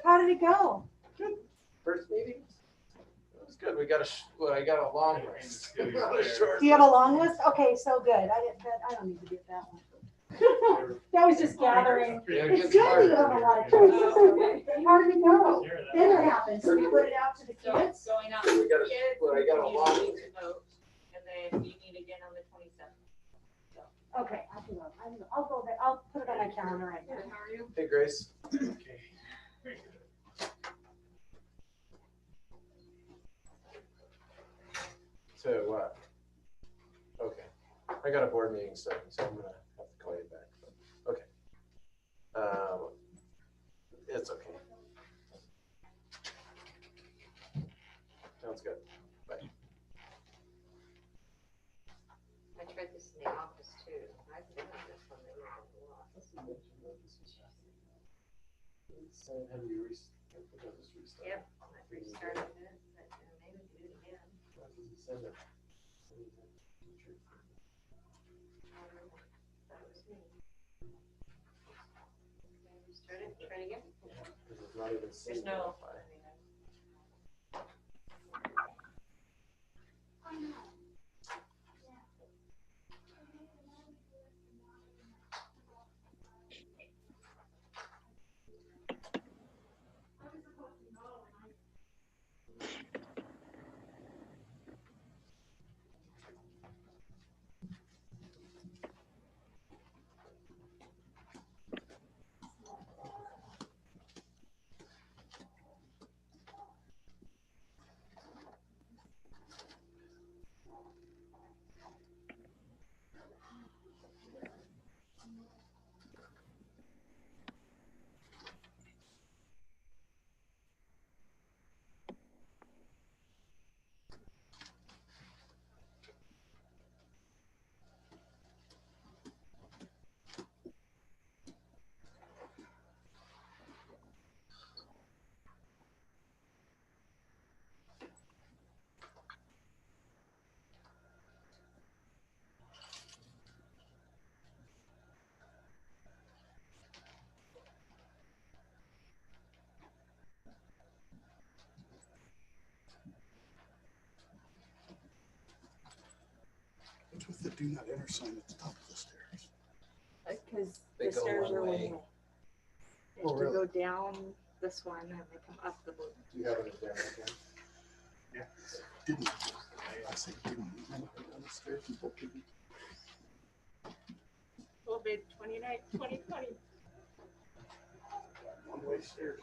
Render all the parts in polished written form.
How did it go? First meeting? It was good. I got a long list. Not a short Do you have a long list? Okay, so good. I don't need to get that one. That was just gathering. Yeah, it It's gets good that you harder. have a lot of choices. How did it go? Then what happened? So we put it out to the So kids? going out We to the got a- kids, well, I got a you lot. need to vote, and then we meet again on the 27th. Okay, I'll go there. I'll put it on my calendar right now. How are you? Hey, Grace. So what? Okay. I got a board meeting starting, so I'm gonna have to call you back. Okay. It's okay. Sounds good. Bye. I tried this in the office too. I've been on this one a lot. Have you restarted? Yep, I restarted it, but maybe do it again. That was me. Restart it, try it again. It's not even There's no. What's with the do not enter sign at the top of the stairs? Because They the go stairs one are one way. way. They Oh, have to really? go down this one and they come up the blue. Do you have it there again? Didn't. I said didn't. I went down the stairs and booked it. COVID 2020. One-way stairs.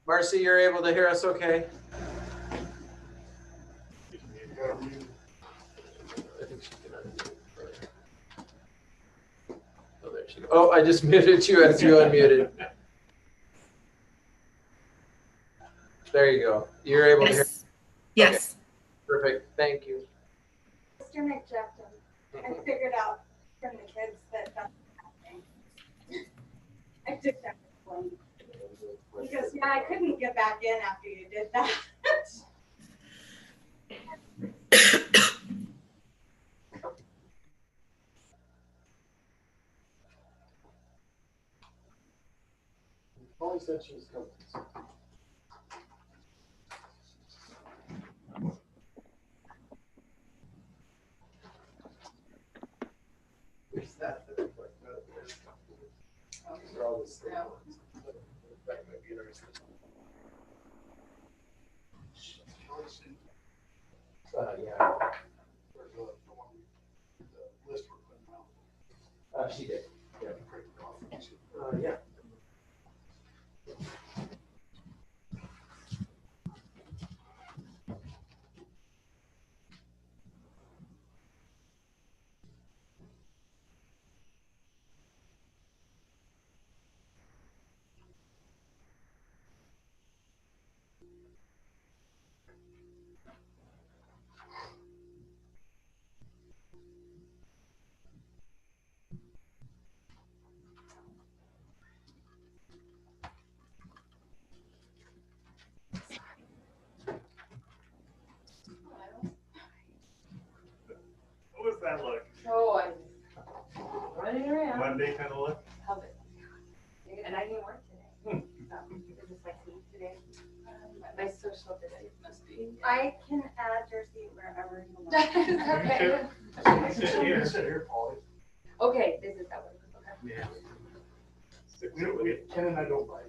Marcy, you're able to hear us okay? I think she can unmute. Oh, there she goes. Oh, I just muted you as you unmuted. There you go. You're able to hear. Yes. Perfect. Thank you. Mr. McJefton, I figured out from the kids that that's happening. I took that one. Because, yeah, I couldn't get back in after you did that. Molly said she was coming. There's that. These are all the state ones. That might be interesting. Yeah. The list we're putting out. She did. Yeah. Yeah. that look? Oh, I'm running around. Monday kind of look? Love it. And I didn't work today. Is this my seat today? My social distance must be. I can add your seat wherever you want. Okay. Sit here. Sit here, Polly. Okay, this is that one. Okay. Yeah. Six Ken and I don't bite.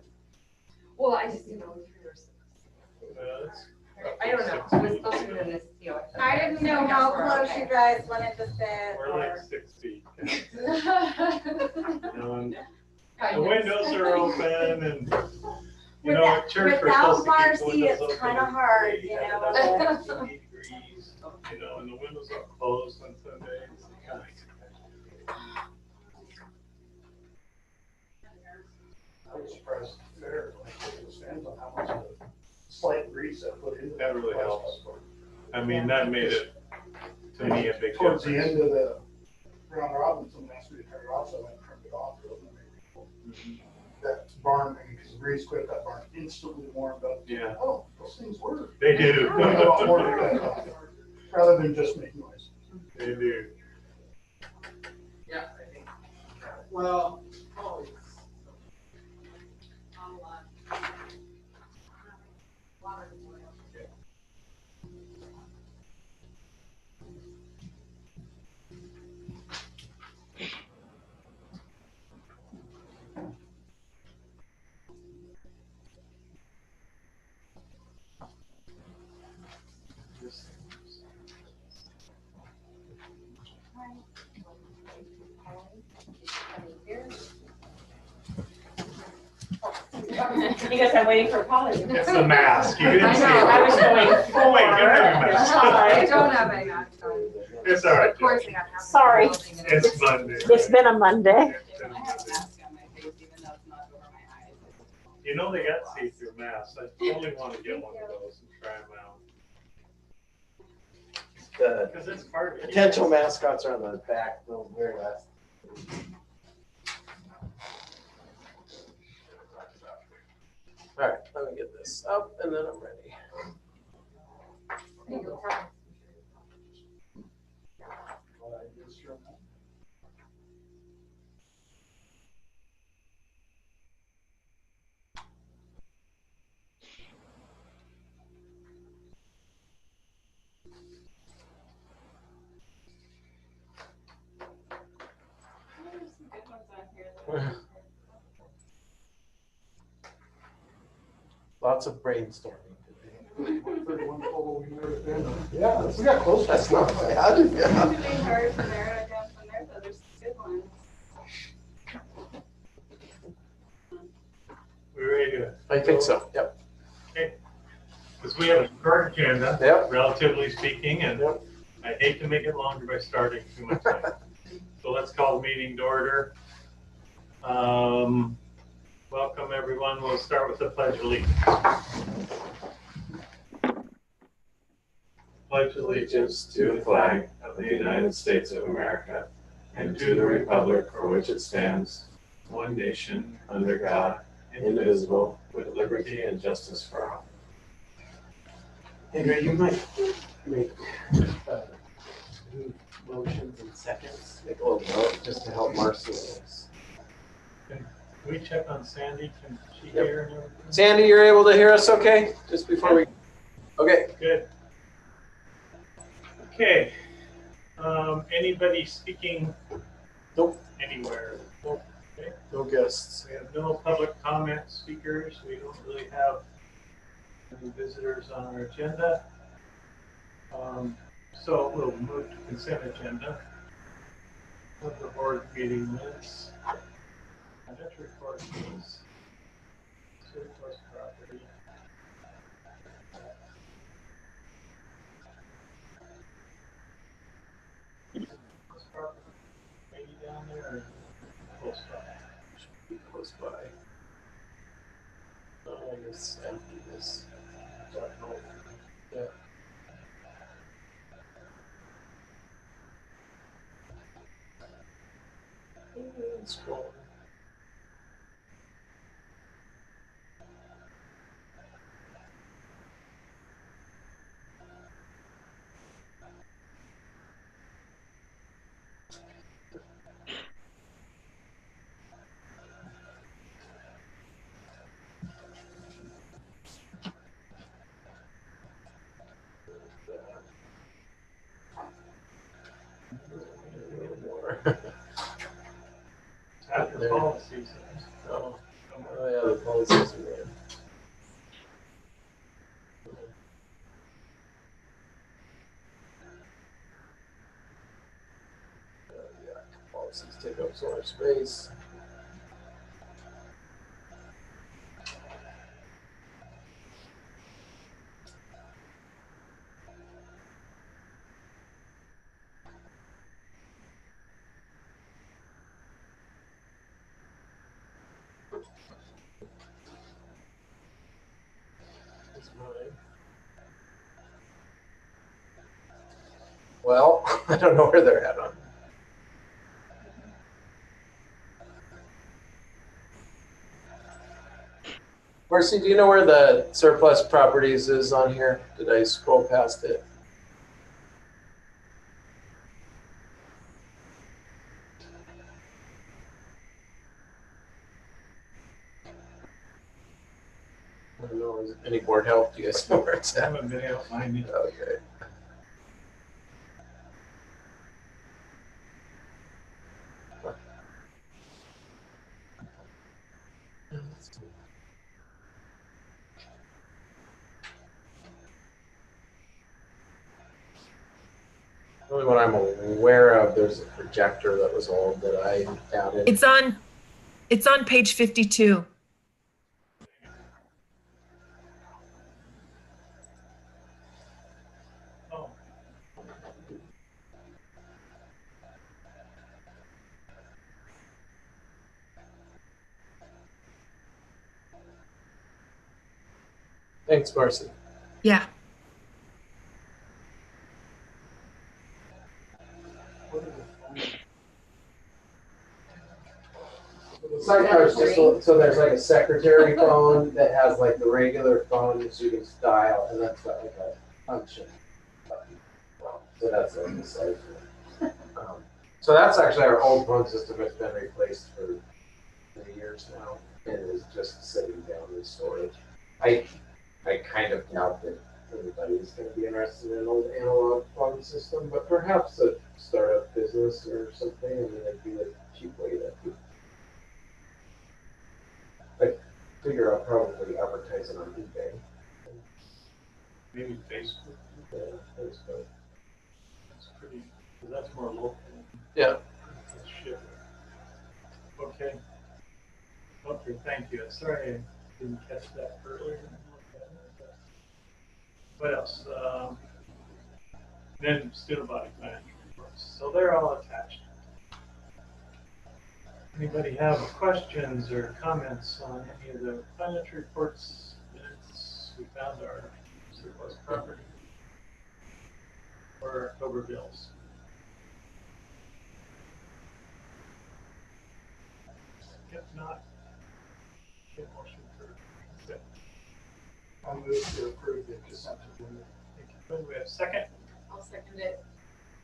Well, I just didn't know if you were supposed to. I don't know. It was closer than this deal. I didn't know how close you guys wanted to sit. We're like 6 feet. guys. The windows are open and, you know, Without- at church we're without supposed to keep Marcy, windows it's open. kinda hard, you Yeah, know. that's like 80 degrees, you know, and the windows are closed on Sundays. I was surprised there, when I took the stands on how much of the slight grease I put into That really helps. I mean, that made it, to me, a big Towards the difference. end of the round robin, someone asked me to turn it off, so I went and turned it off. That barn, because the grease quit, that barn instantly warmed up. Yeah. Oh, those things work. They do. Doing a lot more than that, rather than just make noise. They do. Yeah, I think. Well, always. You guess I'm waiting for Polly. It's the mask. You didn't I see know, it. I was going Oh, wait, you don't have your mask. I don't have my mask on. It's all right. Of course I got half. Sorry. It's Monday. It's been a Monday. I have a mask on my face, even though it's not over my eyes. You know they got see-through masks. I totally want to get one of those and try them out. The Because it's hard. to keep- potential mascots are on the back, little weird ass. All right, let me get this up and then I'm ready. There's some good ones on here. Lots of brainstorming today. Yeah, we got close. That's not bad, yeah. It's really hard to narrow it down from there, but there's some good ones. We ready to? I think so, yep. Because we have a short agenda, Yep. relatively speaking, and Yep. I hate to make it longer by starting too much time. So let's call the meeting to order. Welcome, everyone. We'll start with the pledge of allegiance. Pledge Allegiance to the flag of the United States of America and to the republic for which it stands, one nation, under God, indivisible, with liberty and justice for all. Andrew, you might make motions and seconds, make a little note just to help Marcy with this. Can we check on Sandy? Can she Yep. hear and everything? Sandy, you're able to hear us okay? Just before we, okay. Good. Okay. Anybody speaking? Nope. Anywhere? Okay. No guests. We have no public comment speakers. We don't really have any visitors on our agenda. So we'll move to consent agenda. Of the board meeting minutes. And that's report please. Surplus property. Surplus property, maybe down there or close by? Should be close by. I guess empty this. Yeah. And scroll. After policies. Oh, yeah, the policies are there. Yeah, policies take up so much space. That's mine. Well, I don't know where they're at on. Marcy, do you know where the surplus properties is on here? Did I scroll past it? I don't know. Is it any board help? Do you guys know where it's I at? haven't been able to find it. Okay. Only one I'm aware of, there's a projector that was old that I added. It's on page 52. Oh, Thanks, Marcy. Yeah. what are the phones? Sidecar is just so there's like a secretary phone that has like the regular phone so you can dial, and that's got like a function button. So that's like the side. So that's actually our old phone system. It's been replaced for many years now and is just sitting down in storage. I kind of doubt that anybody is going to be interested in an old analog phone system, but perhaps a startup business or something. I mean, it'd be a cheap way to figure out probably advertising on eBay. Maybe Facebook. Yeah, Facebook. That's pretty, that's more local. Yeah. Shit. Okay. Okay, thank you. Sorry I didn't catch that earlier. What else? Then student body management reports. So they're all attached. Anybody have questions or comments on any of the financial reports minutes? We found our surplus property or October bills. If not, get motion for consent. I'll move to approve the consent agenda. Thank you, Quinn. We have a second. I'll second it.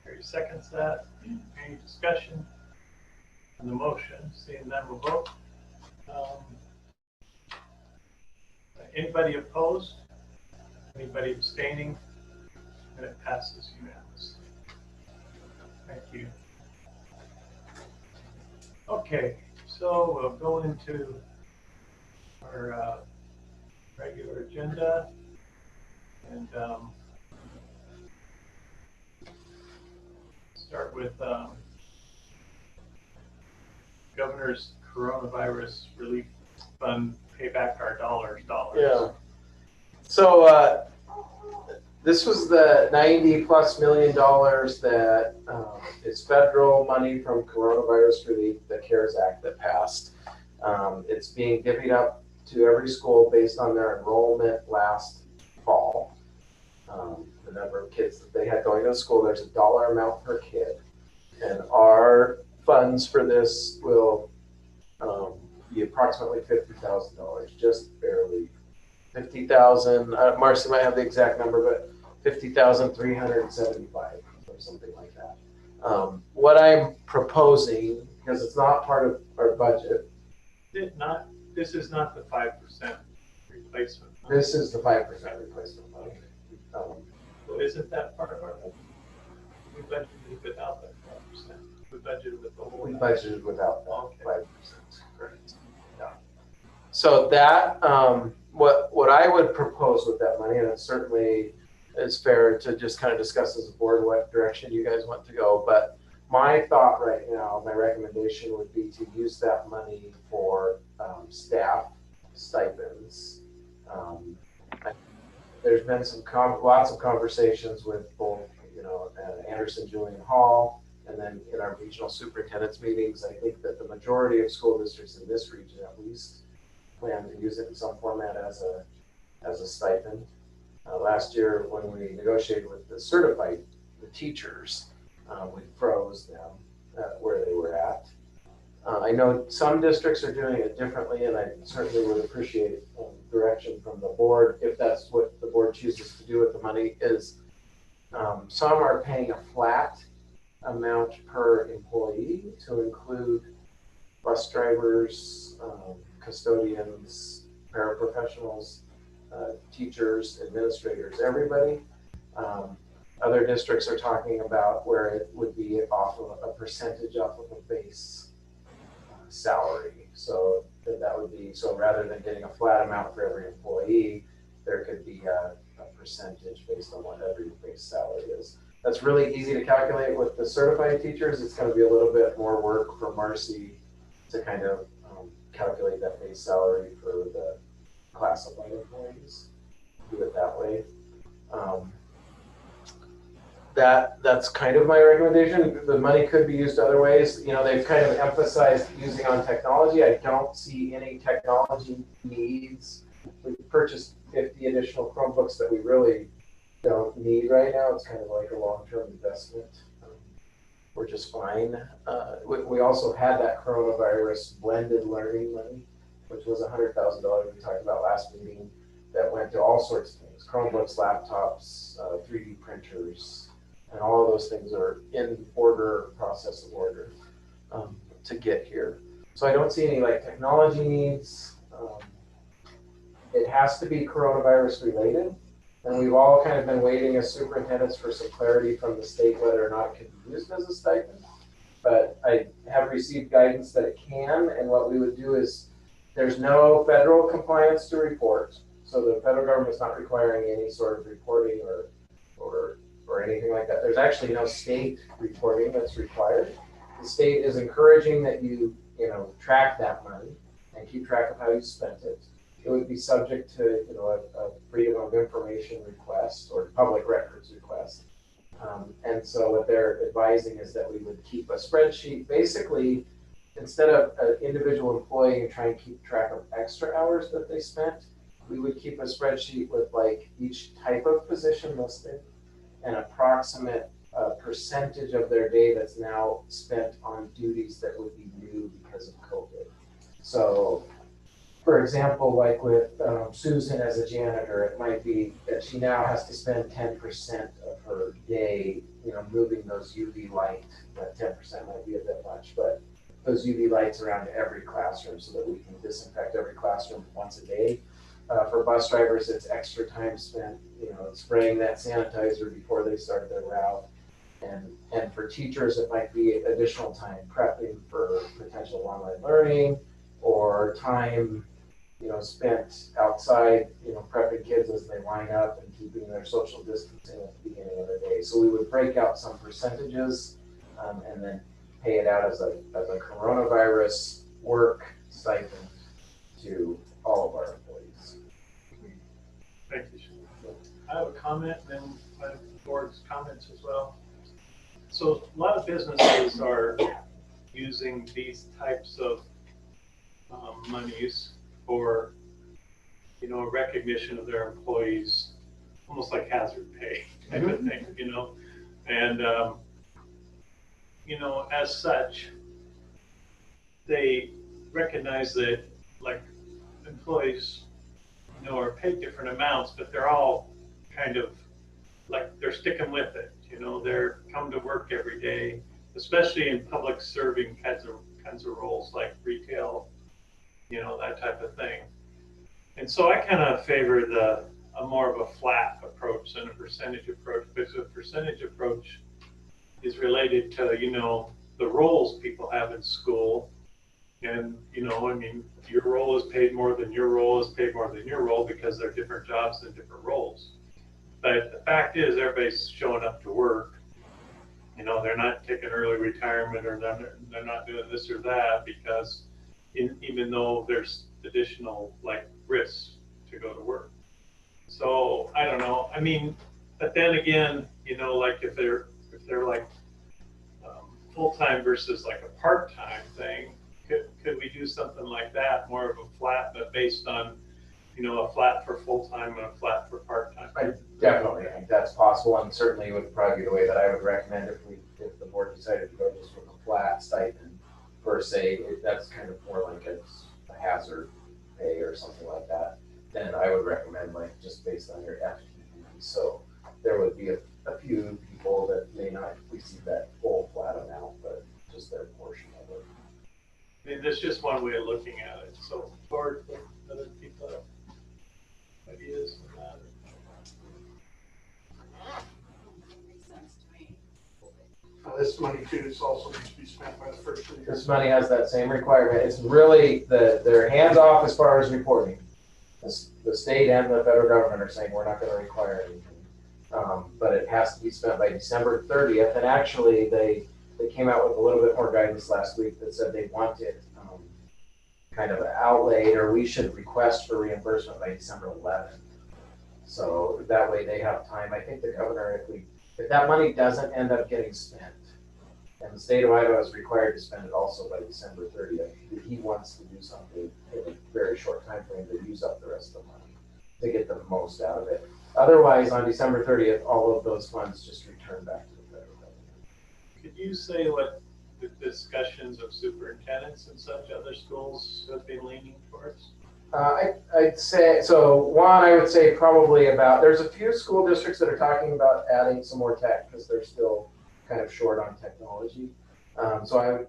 Harry seconds that. Any discussion on the motion? Seeing none, we'll vote. Anybody opposed? Anybody abstaining? And it passes unanimously. Thank you. Okay, so we'll go into our regular agenda and start with Governor's Coronavirus Relief Fund, pay back our dollars. Yeah. So this was the $90+ million that is federal money from coronavirus relief, the CARES Act that passed. It's being divvied up to every school based on their enrollment last fall. The number of kids that they had going to school, there's a dollar amount per kid. And our funds for this will be approximately $50,000, just barely. 50,000, Marcy might have the exact number, but 50,375 or something like that. What I'm proposing, because it's not part of our budget. This is not the 5% replacement. This is the 5% replacement fund. So isn't that part of our budget? We budgeted without that 5%. We budgeted with the whole. We budgeted without that Okay. 5%, correct. Yeah. So that, what I would propose with that money, and it certainly is fair to just kind of discuss as a board what direction you guys want to go, but my thought right now, my recommendation would be to use that money for staff stipends. There's been lots of conversations with both, Anderson, Julian Hall, and then in our regional superintendents meetings. I think that the majority of school districts in this region, at least, plan to use it in some format as a stipend. Last year, when we negotiated with the teachers, we froze them where they were at. I know some districts are doing it differently, and I certainly would appreciate direction from the board if that's what the board chooses to do with the money. Is some are paying a flat amount per employee to include bus drivers, custodians, paraprofessionals, teachers, administrators, everybody. Other districts are talking about where it would be off of a percentage off of a base salary. So that would be, so rather than getting a flat amount for every employee, there could be a percentage based on what every base salary is. That's really easy to calculate with the certified teachers. It's going to be a little bit more work for Marcy to kind of calculate that base salary for the classified employees. Do it that way. That's kind of my recommendation. The money could be used other ways. They've kind of emphasized using on technology. I don't see any technology needs. We've purchased 50 additional Chromebooks that we really don't need right now. It's kind of like a long-term investment. We're just fine. We also had that coronavirus blended learning money, which was $100,000 we talked about last meeting, that went to all sorts of things: Chromebooks, laptops, 3D printers, and all of those things are in process of order to get here. So I don't see any technology needs. It has to be coronavirus related. And we've all kind of been waiting as superintendents for some clarity from the state whether or not it can be used as a stipend. But I have received guidance that it can, and what we would do is there's no federal compliance to report. So the federal government is not requiring any sort of reporting or anything like that. There's actually no state reporting that's required. The state is encouraging that you track that money and keep track of how you spent it. It would be subject to a freedom of information request or public records request. And so what they're advising is that we would keep a spreadsheet. Basically, instead of an individual employee and try and keep track of extra hours that they spent, we would keep a spreadsheet with each type of position listed, an approximate percentage of their day that's now spent on duties that would be new because of COVID. So, for example, with Susan as a janitor, it might be that she now has to spend 10% of her day, moving those UV light. That 10% might be a bit much, but those UV lights around every classroom so that we can disinfect every classroom once a day. For bus drivers, it's extra time spent, spraying that sanitizer before they start their route. And for teachers, it might be additional time prepping for potential online learning, or time, spent outside, prepping kids as they line up and keeping their social distancing at the beginning of the day. So we would break out some percentages and then pay it out as a coronavirus work stipend to all of our employees. Thank you, Sean. I have a comment, and then my board's comments as well. So a lot of businesses are using these types of monies for, a recognition of their employees, almost like hazard pay type of thing, and as such, they recognize that employees, are paid different amounts, but they're all kind of they're sticking with it. They're come to work every day, especially in public serving kinds of roles like retail, that type of thing. And so I kind of favor a more of a flat approach than a percentage approach, because a percentage approach is related to, the roles people have in school. And, I mean, your role is paid more than your role is paid more than your role because they're different jobs and different roles. But the fact is, everybody's showing up to work. They're not taking early retirement, or they're not doing this or that, because even though there's additional risks to go to work. So I don't know. I mean, but then again, if they're full-time versus a part-time thing, could we do something like that, more of a flat, but based on, a flat for full-time and a flat for part-time? I definitely think that's possible, and certainly would probably be the way that I would recommend if the board decided to go just with a flat stipend per se. That's kind of more like a hazard pay or something like that. Then I would recommend just based on your FTE. So there would be a few people that may not receive that full flat amount, but just their portion of it. I mean, that's just one way of looking at it. So, board, other people have ideas on that? Makes sense to me. This money too is also needs to be spent by the first of the year. This money has that same requirement. It's really they're hands off as far as reporting. The state and the federal government are saying we're not going to require anything, but it has to be spent by December 30th. And actually, they came out with a little bit more guidance last week that said they wanted kind of outlaid, or we should request for reimbursement by December 11th. So that way they have time. I think the governor, if that money doesn't end up getting spent, and the state of Idaho is required to spend it also by December 30th, he wants to do something in a very short time frame to use up the rest of the money to get the most out of it. Otherwise, on December 30th, all of those funds just return back to the federal government. Could you say what the discussions of superintendents and such other schools have been leaning towards? I'd say, so one, I would say probably there's a few school districts that are talking about adding some more tech because they're still kind of short on technology. So I would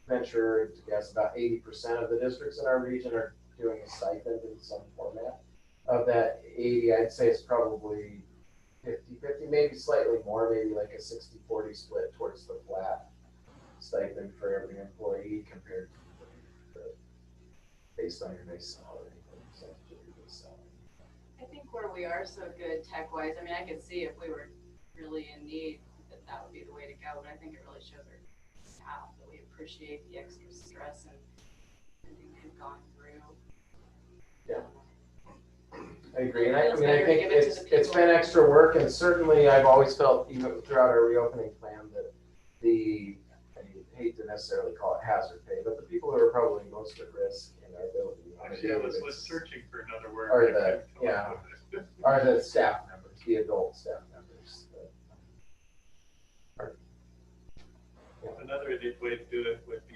venture to guess about 80% of the districts in our region are doing a stipend in some format. Of that 80, I'd say it's probably 50-50, maybe slightly more, maybe like a 60-40 split towards the flat stipend for every employee compared to based on your base salary. I think where we are so good tech-wise, I mean, I could see if we were really in need, that would be the way to go, but I think it really shows our staff that we appreciate the extra stress and they've gone through. Yeah. I agree, and I Feels mean, I better to think give it to it's the people. been extra work, and certainly I've always felt, even throughout our reopening plan, that I hate to necessarily call it hazard pay, but the people who are probably most at risk in our building. Actually, I was searching for another word. Are I couldn't come up with it. Are the staff members, the adult staff members. Another way to do it would be,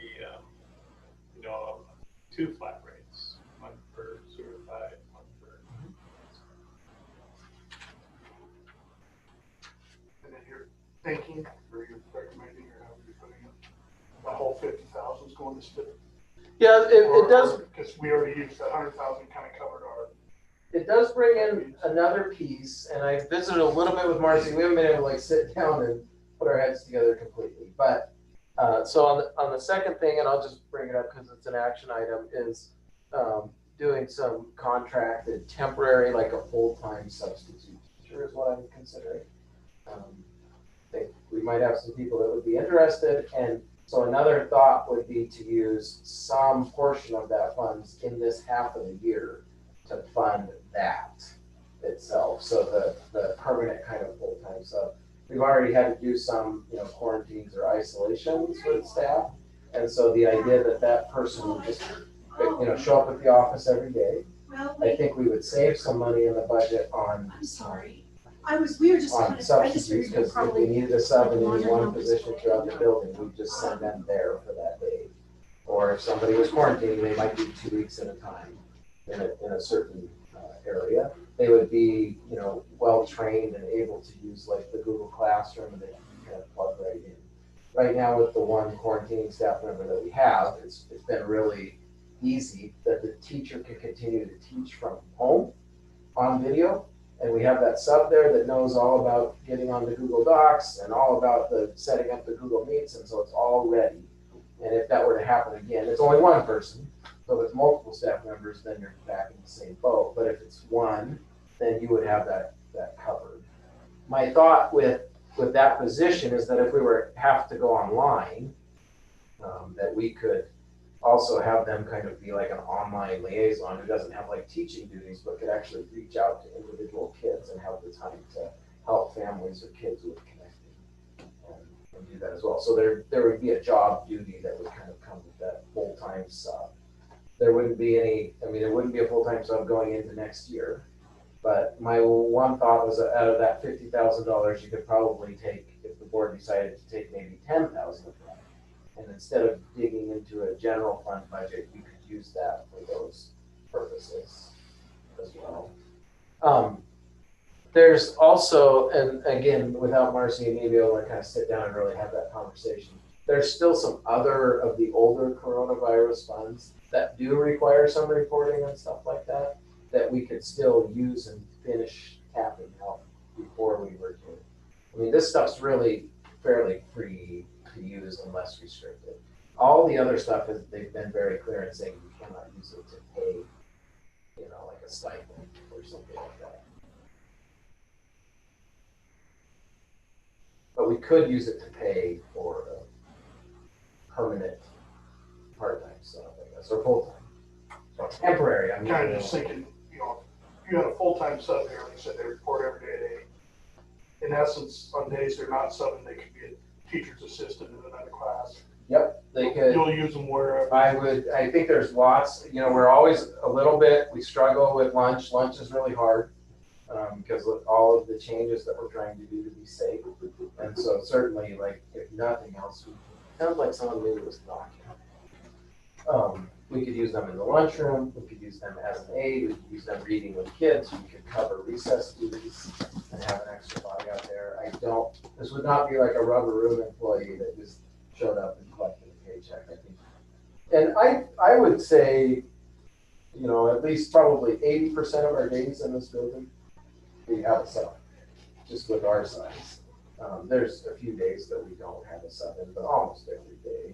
2 flat rates, one for certified, one for. And then you're thinking, or you're recommending, or however you're putting it, the whole 50,000 is going to STIP. Yeah, it does. Because we already used that 100,000, kind of covered our. It does bring in another piece, and I visited a little bit with Marcy. We haven't been able to sit down and put our heads together completely, but so on the second thing, and I'll just bring it up because it's an action item, is doing some contracted temporary, like a full-time substitute teacher is what I'm considering. I think we might have some people that would be interested, and so another thought would be to use some portion of that funds in this half of the year to fund that itself. So the permanent kind of full-time sub. We've already had to do some, quarantines or isolations with staff. And so the idea that person would just, show up at the office every day. I think we would save some money in the budget on. I'm sorry. We were just On kind of, I just substitutes, figured because if probably. we needed a sub in any one position throughout the building, we'd just send them there for that day. Or if somebody was quarantining, they might be 2 weeks at a time in a certain area. They would be, well-trained and able to use like the Google Classroom, and they can kind of plug right in. Right now with the one quarantining staff member that we have, it's been really easy that the teacher can continue to teach from home on video, And we have that sub there that knows all about getting onto Google Docs and all about the setting up the Google Meets, and so it's all ready. And if that were to happen again, it's only one person. So if it's multiple staff members, then you're back in the same boat. But if it's one, then you would have that covered. My thought with that position is that if we have to go online, that we could also have them kind of be like an online liaison who doesn't have like teaching duties, but could actually reach out to individual kids and have the time to help families or kids with connecting and do that as well. So there would be a job duty that would kind of come with that full-time sub. There wouldn't be there wouldn't be a full-time sub going into next year. But my one thought was that out of that $50,000, you could probably take, if the board decided to take maybe $10,000 of that. And instead of digging into a general fund budget, you could use that for those purposes as well. There's also, and again, without Marcy and me being able to kind of sit down and really have that conversation, there's still some other of the older coronavirus funds that do require some reporting and stuff like that we could still use and finish tapping out before we were to. I mean, this stuff's really fairly free to use and less restricted. All the other stuff is, they've been very clear in saying you cannot use it to pay, like a stipend or something like that. But we could use it to pay for a permanent part-time stuff, I guess, or full-time. So temporary, I mean. Kind of just thinking, you had a full-time sub there, and they said they report every day at 8. In essence, on days they're not subbing, they could be a teacher's assistant in another class. Yep, they could. You'll use them wherever. I think there's lots, we're always a little bit, we struggle with lunch. Lunch is really hard because of all of the changes that we're trying to do to be safe. And so certainly, like, if nothing else, sounds like someone maybe was knocking. We could use them in the lunchroom, we could use them as an aid, we could use them reading with kids, we could cover recess duties and have an extra body out there. This would not be like a rubber room employee that just showed up and collected a paycheck, I think. And I would say, at least probably 80% of our days in this building, we have a sub, just with our size. There's a few days that we don't have a sub in, but almost every day.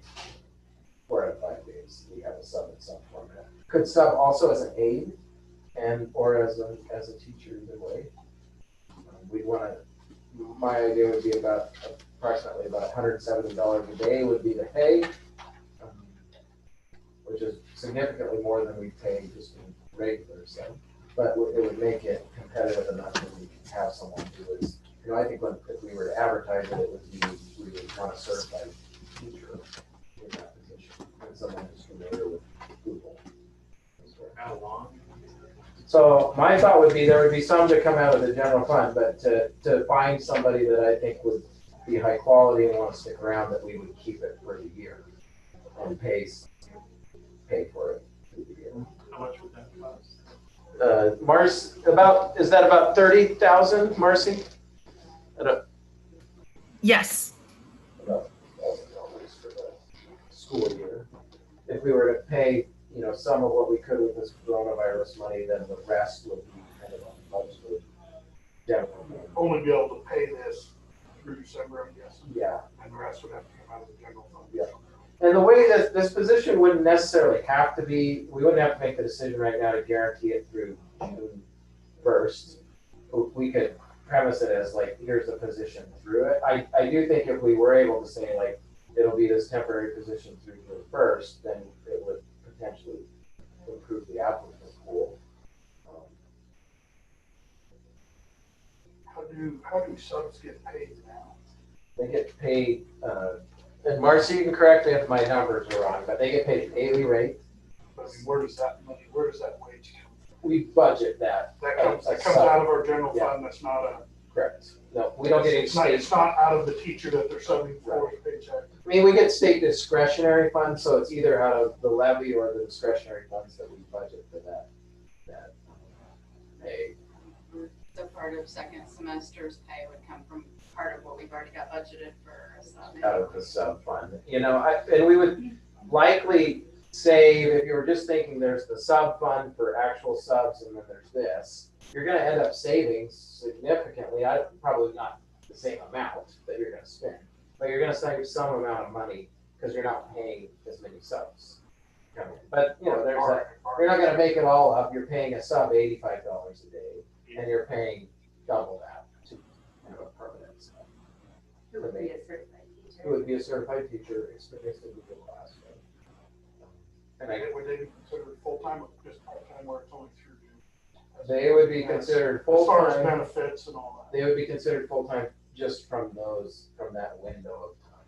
4 out of 5 days, we have a sub in some format. Could sub also as an aide or as a teacher either way. My idea would be approximately about $170 a day would be the pay, which is significantly more than we pay just in regular sub. But it would make it competitive enough that we can have someone who is, I think if we were to advertise it, we would want a certified teacher in that position. And someone who's familiar with Google. How long? So my thought would be there would be some to come out of the general fund, but to find somebody that I think would be high quality and want to stick around, that we would keep it for the year and pay for it through the year. How much would that cost? Is that about 30,000, Marcy? Yes. About $1,000 for the school year. If we were to pay, some of what we could with this coronavirus money, then the rest would be kind of budgeted. General. Only be able to pay this through December, I'm guessing. Yeah. And the rest would have to come out of the general fund. Yeah. And the way that this position wouldn't necessarily have to be, we wouldn't have to make the decision right now to guarantee it through June 1st. We could premise it as like, here's the position through it. I do think if we were able to say like, it'll be this temporary position through June 1st, then it would potentially improve the applicant pool. How do subs get paid now? They get paid, and Marcy, you can correct me if my numbers are wrong, but they get paid a daily rate. I mean, where does that wage come from? We budget that. That comes out of our general fund, that's not a. Correct. No, we don't get any state. It's not out of the teacher that they're subbing for the paycheck. I mean, we get state discretionary funds, so it's either out of the levy or the discretionary funds that we budget for that pay. So part of second semester's pay would come from part of what we've already got budgeted for a sub. Out of the sub fund, and we would likely, save, if you were just thinking there's the sub fund for actual subs and then there's this, you're gonna end up saving significantly, probably not the same amount that you're gonna spend, but you're gonna save some amount of money because you're not paying as many subs. But, you know, there's that, you're not gonna make it all up, you're paying a sub $85 a day, and you're paying double that to have a permanent sub. Who would be a certified teacher? Who would be a certified teacher, experienced in the classroom. And Would they be considered full-time or just part-time where it's only through June? they would be considered As far as full-time, benefits and all that. they would be considered full-time just from that window of time.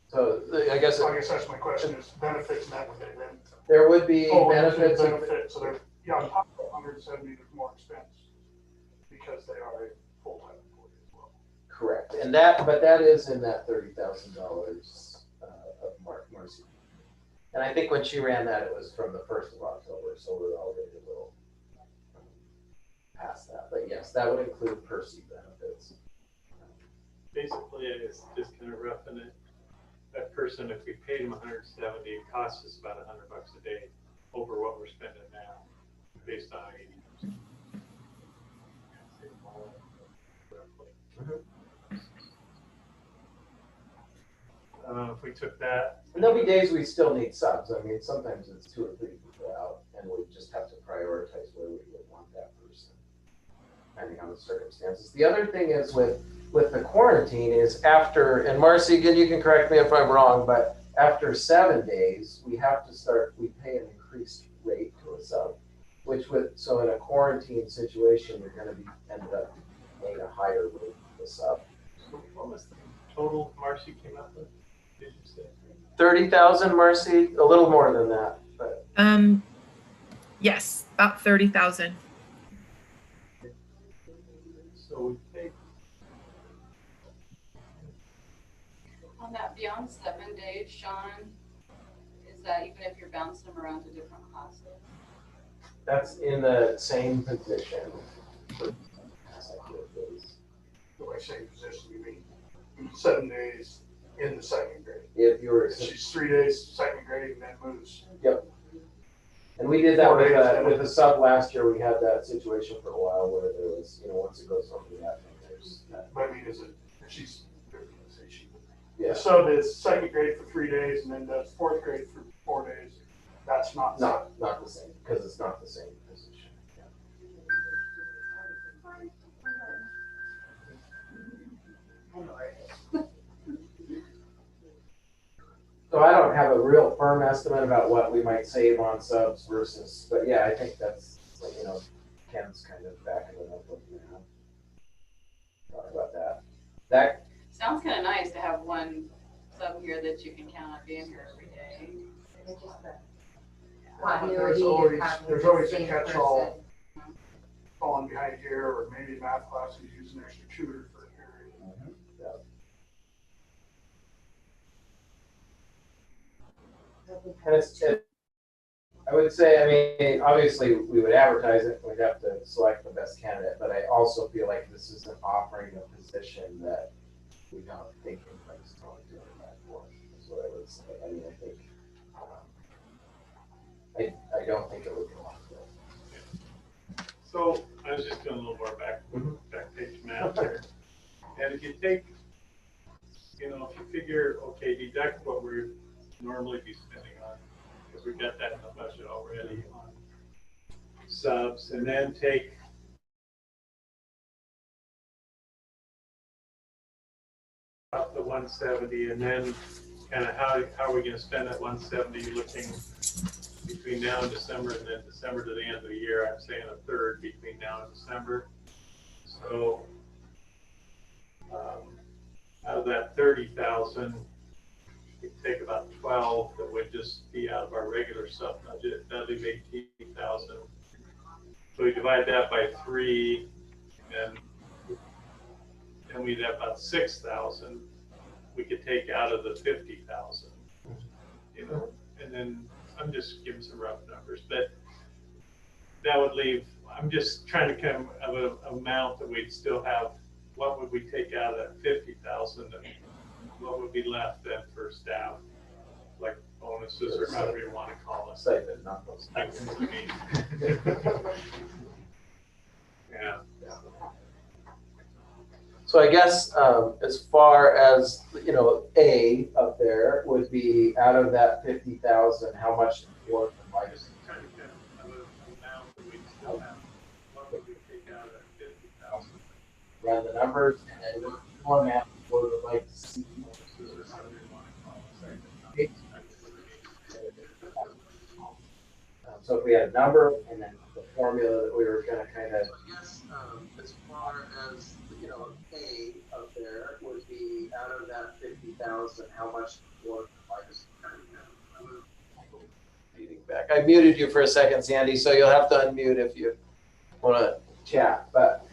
So I guess that's my question, is benefits and that would they then? there would be benefits. Benefits, so they're, yeah, on top of 170, there's more expense because they are a full-time employee as well. Correct, but that is in that $30,000 of Marcy. And I think when she ran that, it was from the 1st of October, so we're already a little past that. But yes, that would include Percy benefits. Basically, it's just kind of roughing it. That person, if we paid them 170, it costs us about $100 a day over what we're spending now, based on 80%. If we took that, And there'll be days we still need subs. I mean, sometimes it's 2 or 3 people out, and we just have to prioritize where we would want that person, depending on the circumstances. The other thing is with the quarantine is after, and Marcy, again, you can correct me if I'm wrong, but after 7 days, we pay an increased rate to a sub, so in a quarantine situation, you're gonna end up paying a higher rate to a sub. what was the total Marcy came up with? Did you say? 30,000, Marcy, a little more than that, but Yes, about 30,000. So we take. On that beyond 7 days, Sean, is that even if you're bouncing them around to different classes? that's in the same position. So by same position, you mean 7 days in the second grade. If you were, She's 3 days second grade and then moves. and we did that 4 days, with a sub last year, we had that situation for a while where there was, once it goes over that, there's that. But I mean, is it, she's, say she, Yeah, the sub is second grade for 3 days and then does fourth grade for 4 days. That's not. not the same, because it's not the same position. Yeah. So I don't have a real firm estimate about what we might save on subs versus, but yeah, I think that's, Ken's kind of backing it up with now. Talk about that. That, Sounds kind of nice to have one sub here that you can count on being here every day. It's just the There's continuity of always, having there's the always a same catch-all falling behind here, or maybe math classes use an extra tutor for a period. and I would say, I mean, obviously, we would advertise it, we'd have to select the best candidate, but I also feel like this is an offering a position that we don't think anybody's totally doing that for, is what I would say. I mean, I think, I don't think it would go off. So I was just doing a little more back page math here. And if you take, if you figure, okay, deduct what we're normally be spending on, because we've got that in the budget already on subs, and then take up the 170, and then kind of how are we going to spend that 170 looking between now and December, and then December to the end of the year. I'm saying a third between now and December. So out of that 30,000, we take about 12 that would just be out of our regular sub budget. That'd leave 18,000. So we divide that by 3, and then we'd have about 6,000 we could take out of the 50,000. And then I'm just giving some rough numbers, but that would leave, I'm just trying to come up with an amount that we'd still have what would we take out of that 50,000 and what would be left then for staff? Like bonuses or however you want to call it. Stipend, not those. Stipends, I mean. Yeah. So I guess, as far as, you know, A up there would be out of that 50,000, how much more from legacy? Trying to get another amount that we still have. What would we take out of that 50,000? Run the numbers and then format what we would like to see. Bonuses or however you want to call it. So if we had a number and then the formula that we were gonna kind of. I guess, as far as, you know, A up there would be out of that 50,000, how much more legacy? Back. I muted you for a second, Sandy, so you'll have to unmute if you want to chat. But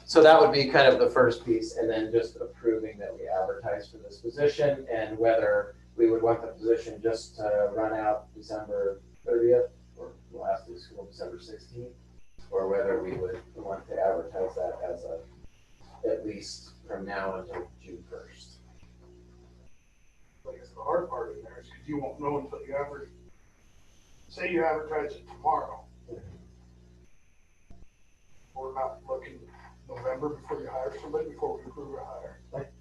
so that would be kind of the first piece, and then just approving that we advertise for this position and whether we would want the position just to run out December 30th or last day of school December 16th, or whether we would want to advertise that as at least from now until June 1st. I guess the hard part in there is because you won't know until you advertise. Say you advertise it tomorrow. We're not looking November before you hire somebody, before we approve a hire, at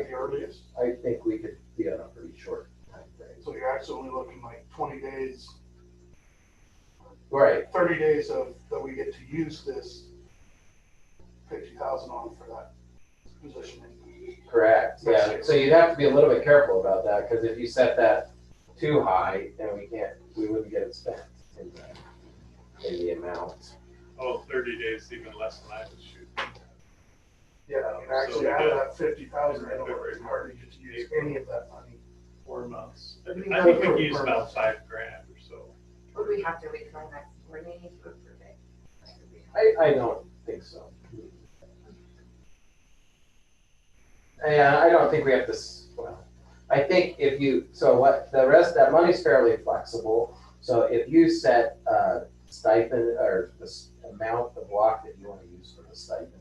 the earliest. I think we could be on a pretty short time frame. So you're actually only looking like 20 days, Right. 30 days of, that we get to use this 50,000 on for that position. Correct, yeah, so you'd have to be a little bit careful about that, because if you set that too high, then we wouldn't get it spent in the amount. Oh, 30 days, even less than I was shooting. Yeah, I mean, actually, So out we of got that 50,000, I don't really hardly get to use any of that money. 4 months. I mean, I think for- we use for- about $5,000 or so. Would we have to wait till our next board meeting to approve it? I don't think so. Yeah, I don't think we have to, well, I think if you, so what, the rest, that money's fairly flexible. So if you set a stipend or the amount, the block that you want to use for the stipend,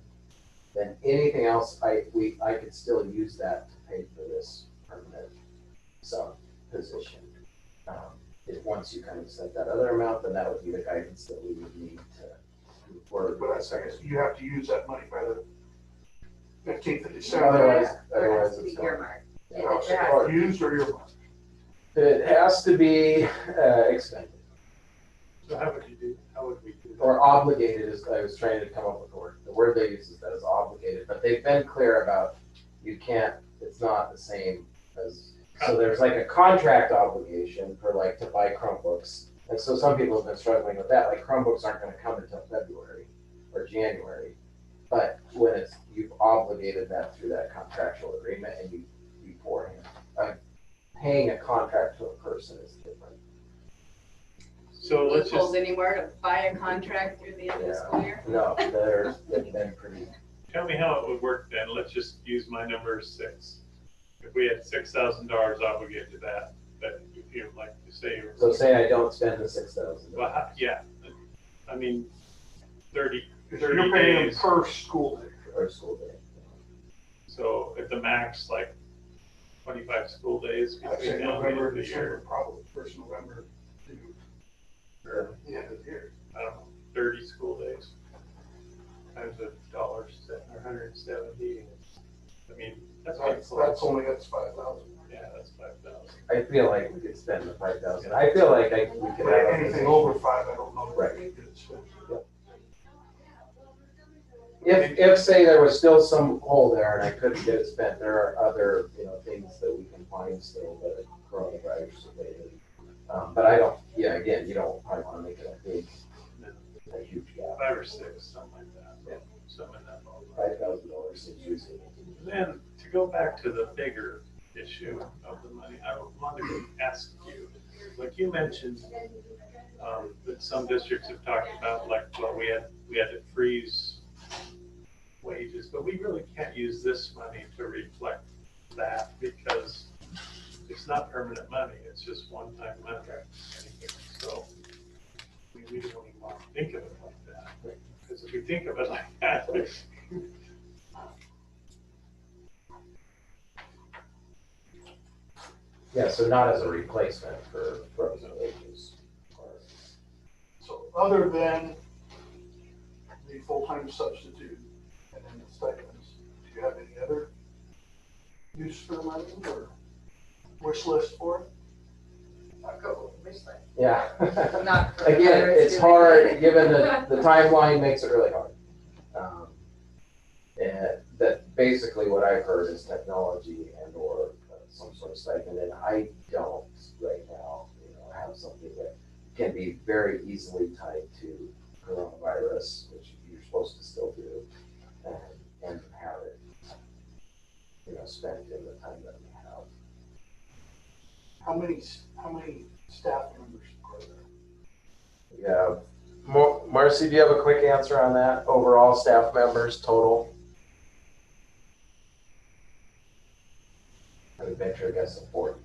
then anything else, I could still use that to pay for this permanent sub position. If once you kind of set that other amount, then that would be the guidance that we would need to move forward. But I guess you have to use that money by the 15th of December. Otherwise There has to it's be gone. earmarked. Yeah. There has to be. Used or earmarked? It has to be expended So how would you do, how would we do that? or obligated, as I was trying to come up with the word. The word they use is that is obligated, but they've been clear about you can't, it's not the same as, so there's like a contract obligation for like to buy Chromebooks. And so some people have been struggling with that, like Chromebooks aren't gonna come until February or January. But when it's, you've obligated that through that contractual agreement and you beforehand. Paying a contract to a person is different. So let's Loopholes just, anywhere to buy a contract through the end of the school year? No, they've been pretty, tell me how it would work then. Let's just use my number as 6. If we had $6,000 obligated to that you feel like to say. so say I don't spend the 6,000. Well, yeah, I mean, 30 You're paying them days. per school day. Or school day. So at the max, like 25 school days I'd between say now and the end November, of the December, year. probably first November to the end of the year. I don't know, 30 school days times $170. I mean, that's pretty That's close. only, that's 5,000. Yeah, that's 5,000. I feel like we could spend the 5,000. I feel like we could have. Anything over 5, I don't know. if Right. we could spend. If say there was still some hole there and I couldn't get it spent, there are other, things that we can find still that are coronavirus related. But I don't, again, you don't probably want to make it a huge gap. 5 or 6, something like that. Yeah. Something in that ballpark. $5,000 is usually. Then to go back to the bigger issue of the money, I wanted to ask you, like you mentioned, that some districts have talked about, like, well, we had to freeze wages, but we really can't use this money to reflect that because it's not permanent money, it's just one-time money. So we don't even want to think of it like that. Because if we think of it like that, Yeah, so not as a replacement for frozen wages. So other than the full-time substitute and then the stipends, do you have any other use for the money or wish list for it? I'll go wish list. Yeah. Not for Again, virus it's doing hard, it. given the timeline makes it really hard. And that basically what I've heard is technology and or some sort of stipend, and I don't right now, have something that can be very easily tied to coronavirus, which you're supposed to still do, and have it, spent in the time that we have. How many staff members are there? Yeah. Marcy, do you have a quick answer on that? Overall staff members total? I would venture a guess of 40.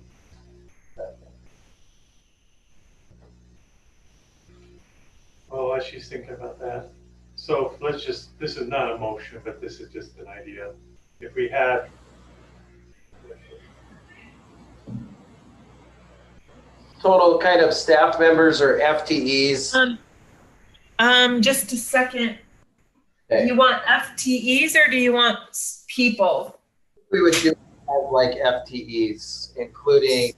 Well, while she's thinking about that, so this is not a motion, but this is just an idea. If we had Total kind of staff members or FTEs? Just a second. Okay. Do you want FTEs or do you want people? We would do like FTEs, including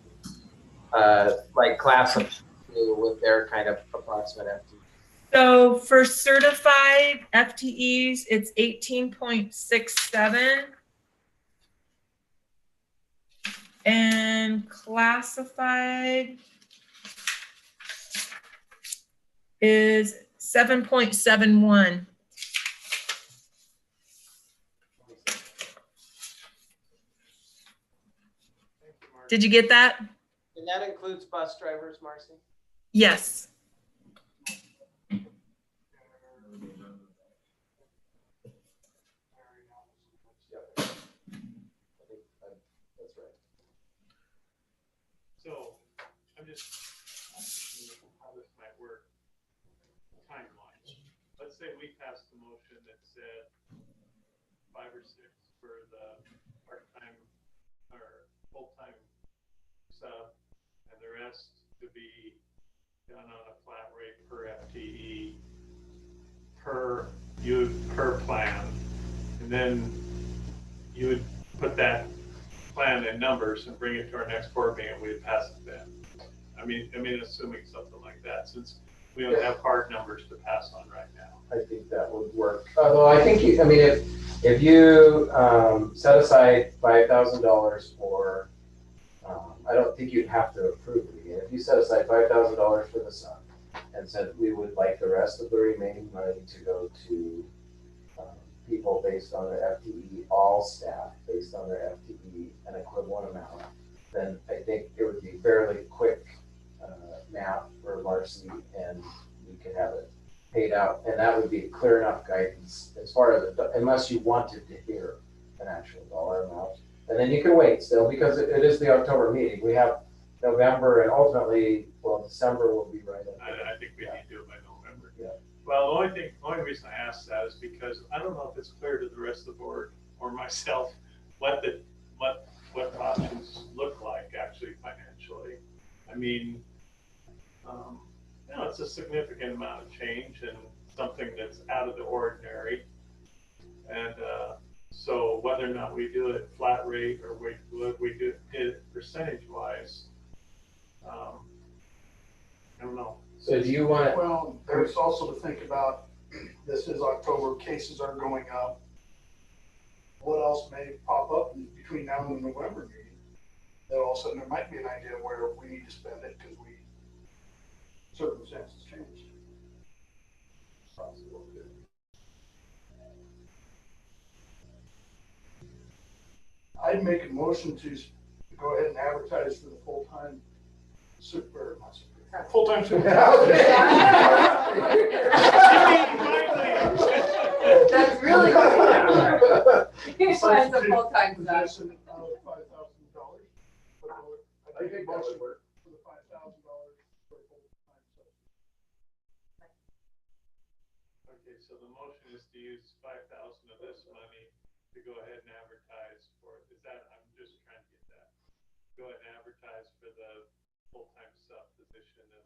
like class of two with their kind of approximate FTEs. So for certified FTEs, it's 18.67. And classified is 7.71. Did you get that? And that includes bus drivers, Marcy? Yes. That's right. So, I'm just how this might work timeline. Let's say we passed the motion that said 5 or 6 for the part-time or full-time sub, and the rest to be done on a flat rate per FTE per plan, and then you would put that plan in numbers and bring it to our next board meeting, and we'd pass it then. I mean, assuming something like that, since we don't have hard numbers to pass on right now. I think that would work. Although I think if you set aside $5,000 for, I don't think you'd have to approve it again. If you set aside $5,000 for the sub and said we would like the rest of the remaining money to go to people based on their FTE, all staff based on their FTE, an equivalent amount, then I think it would be fairly quick math for Marcy, and we could have it paid out, and that would be clear enough guidance as far as unless you wanted to hear an actual dollar amount, and then you can wait still because it is the October meeting. We have November and ultimately, December will be right up. I think we need to do it by November. Yeah. Well, the only reason I asked that is because I don't know if it's clear to the rest of the board or myself what options look like actually financially. I mean, it's a significant amount of change and something that's out of the ordinary. And so whether or not we do it flat rate or we do it percentage wise, I don't know. So do you want? Well, there's also to think about, this is October, cases are going up. What else may pop up between now and the November meeting? That all of a sudden there might be an idea where we need to spend it because circumstances change. Possible. I'd make a motion to go ahead and advertise for the full-time full-time supervisor. That's really good. He finds a full-time job. Position of $5,000. I think motion for the $5,000 for full-time. Okay, so the motion is to use 5,000 of this money to go ahead and advertise for, I'm just trying to get that. Go ahead and advertise full-time sub position, it'll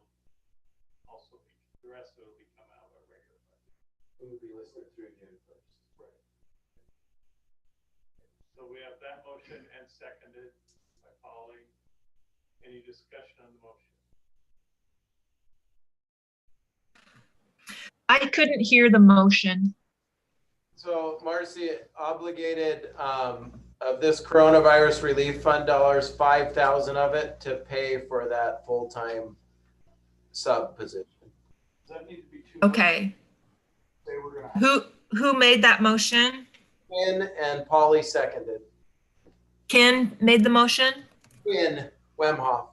also be, the rest of it will become out of our regular budget. It would be listed through June 1st. Right. So we have that motion and seconded by Polly. Any discussion on the motion? I couldn't hear the motion. So Marcy obligated of this coronavirus relief fund dollars, 5,000 of it to pay for that full-time sub position. Does that need to be two? Okay. They were gonna. Who made that motion? Quinn and Polly seconded. Ken made the motion? Quinn Wemhoff.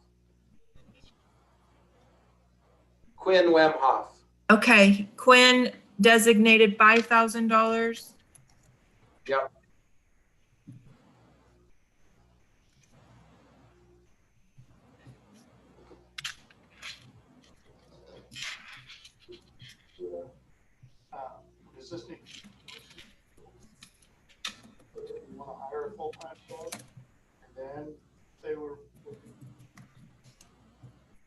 Quinn Wemhoff. Okay, Quinn designated $5,000. Yep. Does this need? You wanna hire a full-time sub? And then they were.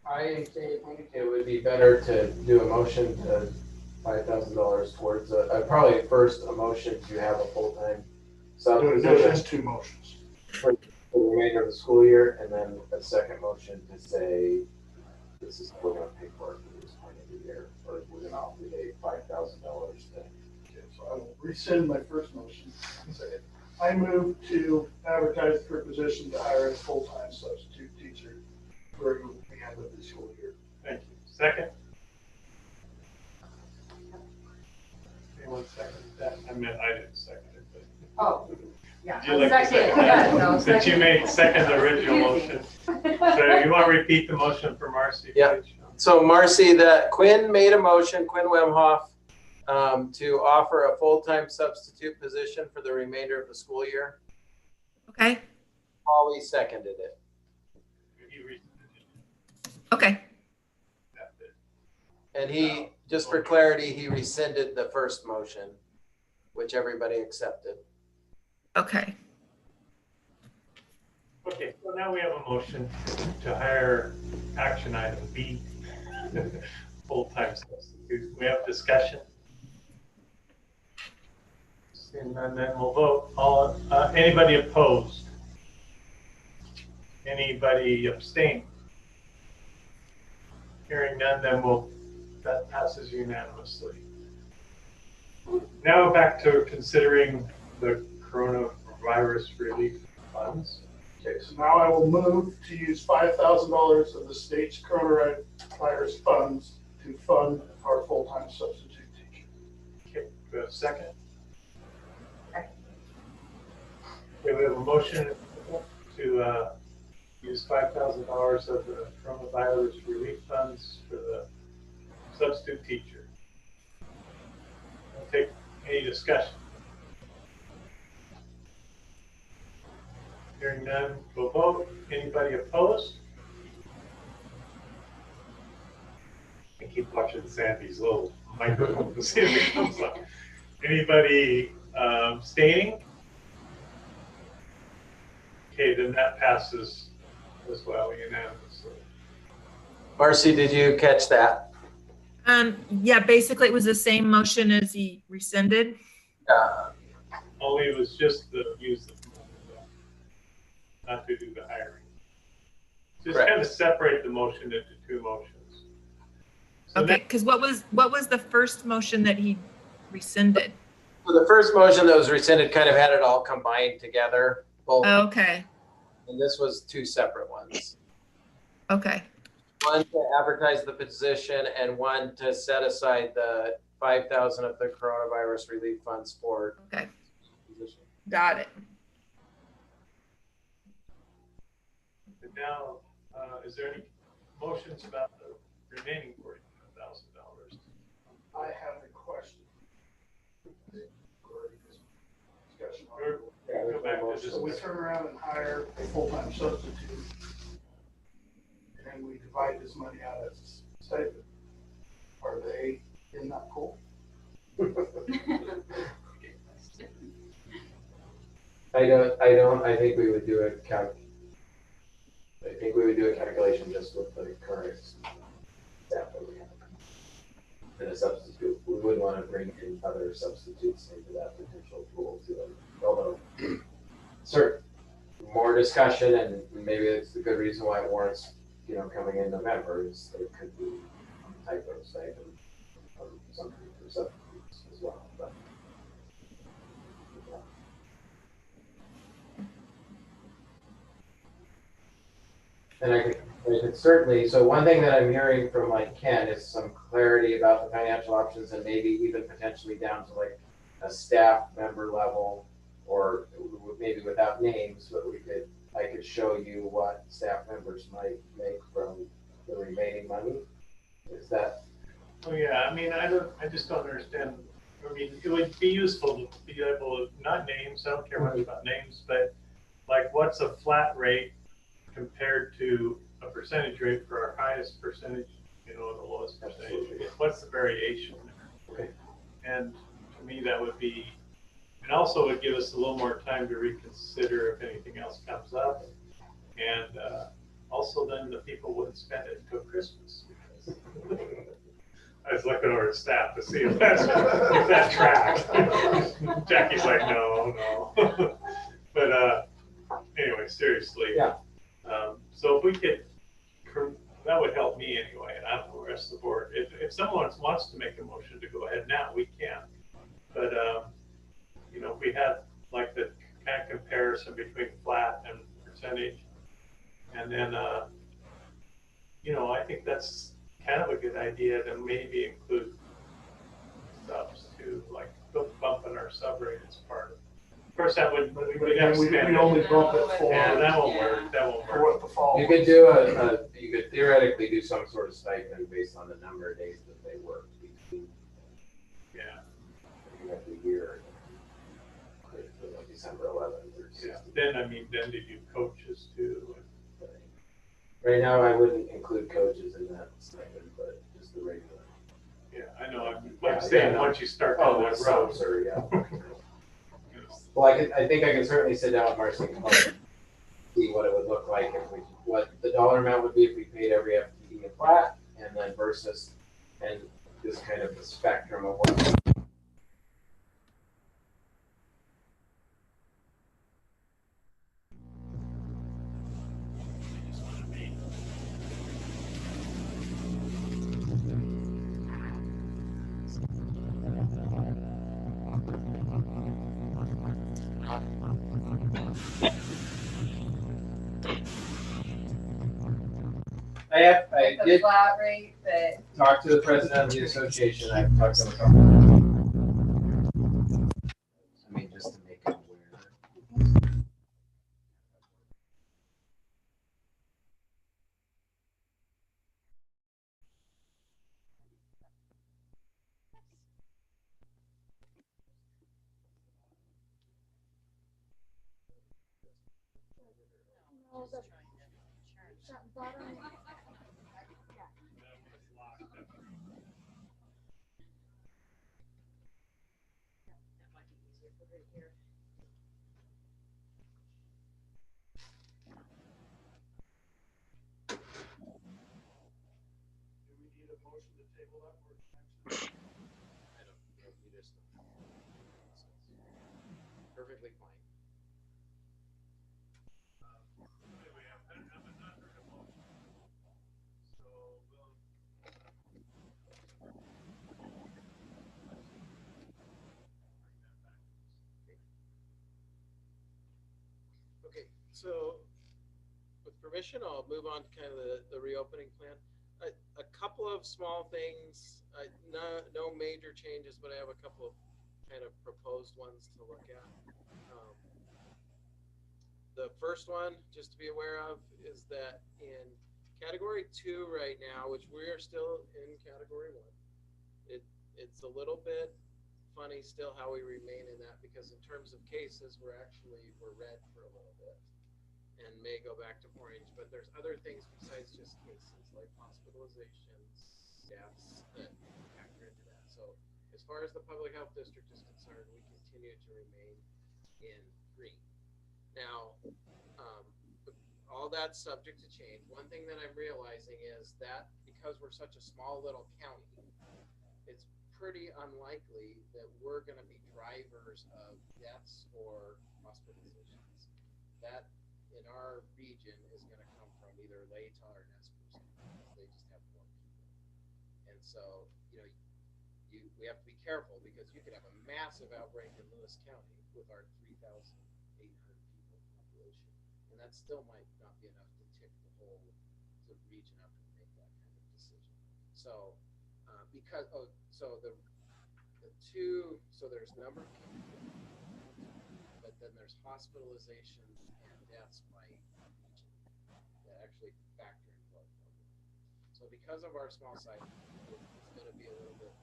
I think it would be better to do a motion to $5,000 towards probably first a motion to have a full-time sub Do it position as two motions. for the remainder of the school year, and then a second motion to say this is what we're gonna pay for it for this point of the year, or we're gonna obligate $5,000 to. Okay, so I will rescind my first motion and say, I move to advertise for a position to hire a full-time substitute teacher for the end of the school year. Thank you. Second? Anyone second that? I meant I didn't second it, but. Oh, yeah. Would you like to Second, second yeah, that? no, Since you second. made second the original motion. So you want to repeat the motion for Marcy? Yeah. please? So Marcy, that Quinn made a motion, Quinn Wemhoff, to offer a full-time substitute position for the remainder of the school year. Okay, Polly seconded it. You read okay, that bit. And he, just for clarity, he rescinded the first motion, which everybody accepted. okay. Okay, so now we have a motion to hire action item B, full-time substitute. We have discussion. Seeing none, then we'll vote. All, anybody opposed? Anybody abstain? Hearing none, then that passes unanimously. Now back to considering the coronavirus relief funds. Okay, so now I will move to use $5,000 of the state's coronavirus funds to fund our full-time substitute teacher. Okay, do we have a second? Okay, we have a motion to use $5,000 of the coronavirus relief funds for the substitute teacher. I'll take any discussion. Hearing none, we'll vote. Anybody opposed? I keep watching Sandy's little microphone to see if it comes up. Anybody abstaining? Okay, then that passes as well unanimously. Marcy, did you catch that? Yeah, basically it was the same motion as he rescinded. Only it was just the use of money, not to do the hiring. Just Correct. kind of separate the motion into two motions. So Okay, because what was the first motion that he rescinded? So the first motion that was rescinded kind of had it all combined together, both, Okay, and this was two separate ones. okay, One to advertise the position and one to set aside the 5,000 of the coronavirus relief funds for okay, position. got it. And now, is there any motions about the remaining $45,000? I have a question. Discussion on it. Go back to just. So we turn around and hire a full-time substitute, and we divide this money out as stipend. Are they in that pool? I think we would do a calc. think we would do a calculation just with the current staff that we have. And a substitute, we wouldn't want to bring in other substitutes into that potential pool too. Although, certain more discussion, and maybe it's the good reason why it warrants, coming in November, is there could be type of stipend or something for substitutes as well. But, and I could certainly, so one thing that I'm hearing from like Ken is some clarity about the financial options and maybe even potentially down to like a staff member level, or maybe without names, but I could show you what staff members might make from the remaining money. Is that? Oh, yeah, I mean, I just don't understand. I mean, it would be useful to be able to, not names, I don't care much about names, but like what's a flat rate compared to a percentage rate for our highest percentage, the lowest percentage? What's the variation there? Okay. And to me, that would be, and also would give us a little more time to reconsider if anything else comes up. And also then the people wouldn't spend it until Christmas. I was looking over at staff to see if that tracked. Jackie's like, no. But anyway, seriously. Yeah. So if we could, that would help me anyway, and I don't know the rest of the board. If someone wants to make a motion to go ahead now, we can. But if we had like the kind of comparison between flat and percentage, and then I think that's kind of a good idea to maybe include subs too, like bumping our sub rate as part of. Of course, that would we have to we spend. only bump it for. Yeah, that won't work. For what the fall. You could do you could theoretically do some sort of stipend based on the number of days that they worked between. Yeah. Every year. Like December 11th or 16th. Yeah. Then they do coaches too. Right now, I wouldn't include coaches in that stipend, but just the regular. Yeah, I know. I'm saying once you start down that road. Or yeah. Well, I think I can certainly sit down with Marcy and see what it would look like what the dollar amount would be if we paid every FTE in flat, and then versus, and just kind of the spectrum of what. I did flat rate, but talk to the president of the association. I've talked to him a couple of times. Just to make him aware. Perfectly fine. Okay, so with permission, I'll move on to kind of the reopening plan. A couple of small things, no major changes, but I have a couple of kind of proposed ones to look at. The first one, just to be aware of, is that in category 2 right now, which we are still in category 1, it's a little bit funny still how we remain in that, because in terms of cases, we're red for a little bit and may go back to orange, but there's other things besides just cases like hospitalizations, deaths that factor into that. So as far as the public health district is concerned, we continue to remain in green. Now, all all that's subject to change. One thing that I'm realizing is that because we're such a small little county, it's pretty unlikely that we're gonna be drivers of deaths or hospitalizations. That in our region is gonna come from either Latah or Nez Perce. They just have more people. And so, we have to be careful because you could have a massive outbreak in Lewis County with our 3,800 people population. And that still might not be enough to tick the whole region up and make that kind of decision. So, there's number of people, but then there's hospitalizations and deaths by region that actually factor into our program. So because of our small size, it's going to be a little bit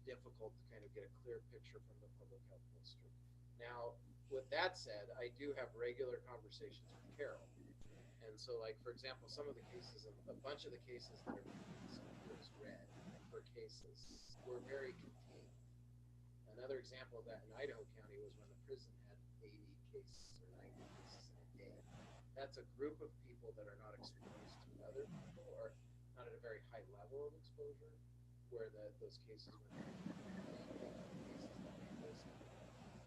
difficult to kind of get a clear picture from the public health district. Now, with that said, I do have regular conversations with Carol. And so, like, for example, some of the cases, a bunch of the cases that are red for cases were very contained. Another example of that in Idaho County was when the prison had 80 cases or 90 cases in a day. That's a group of people that are not exposed to other people or not at a very high level of exposure, where those cases went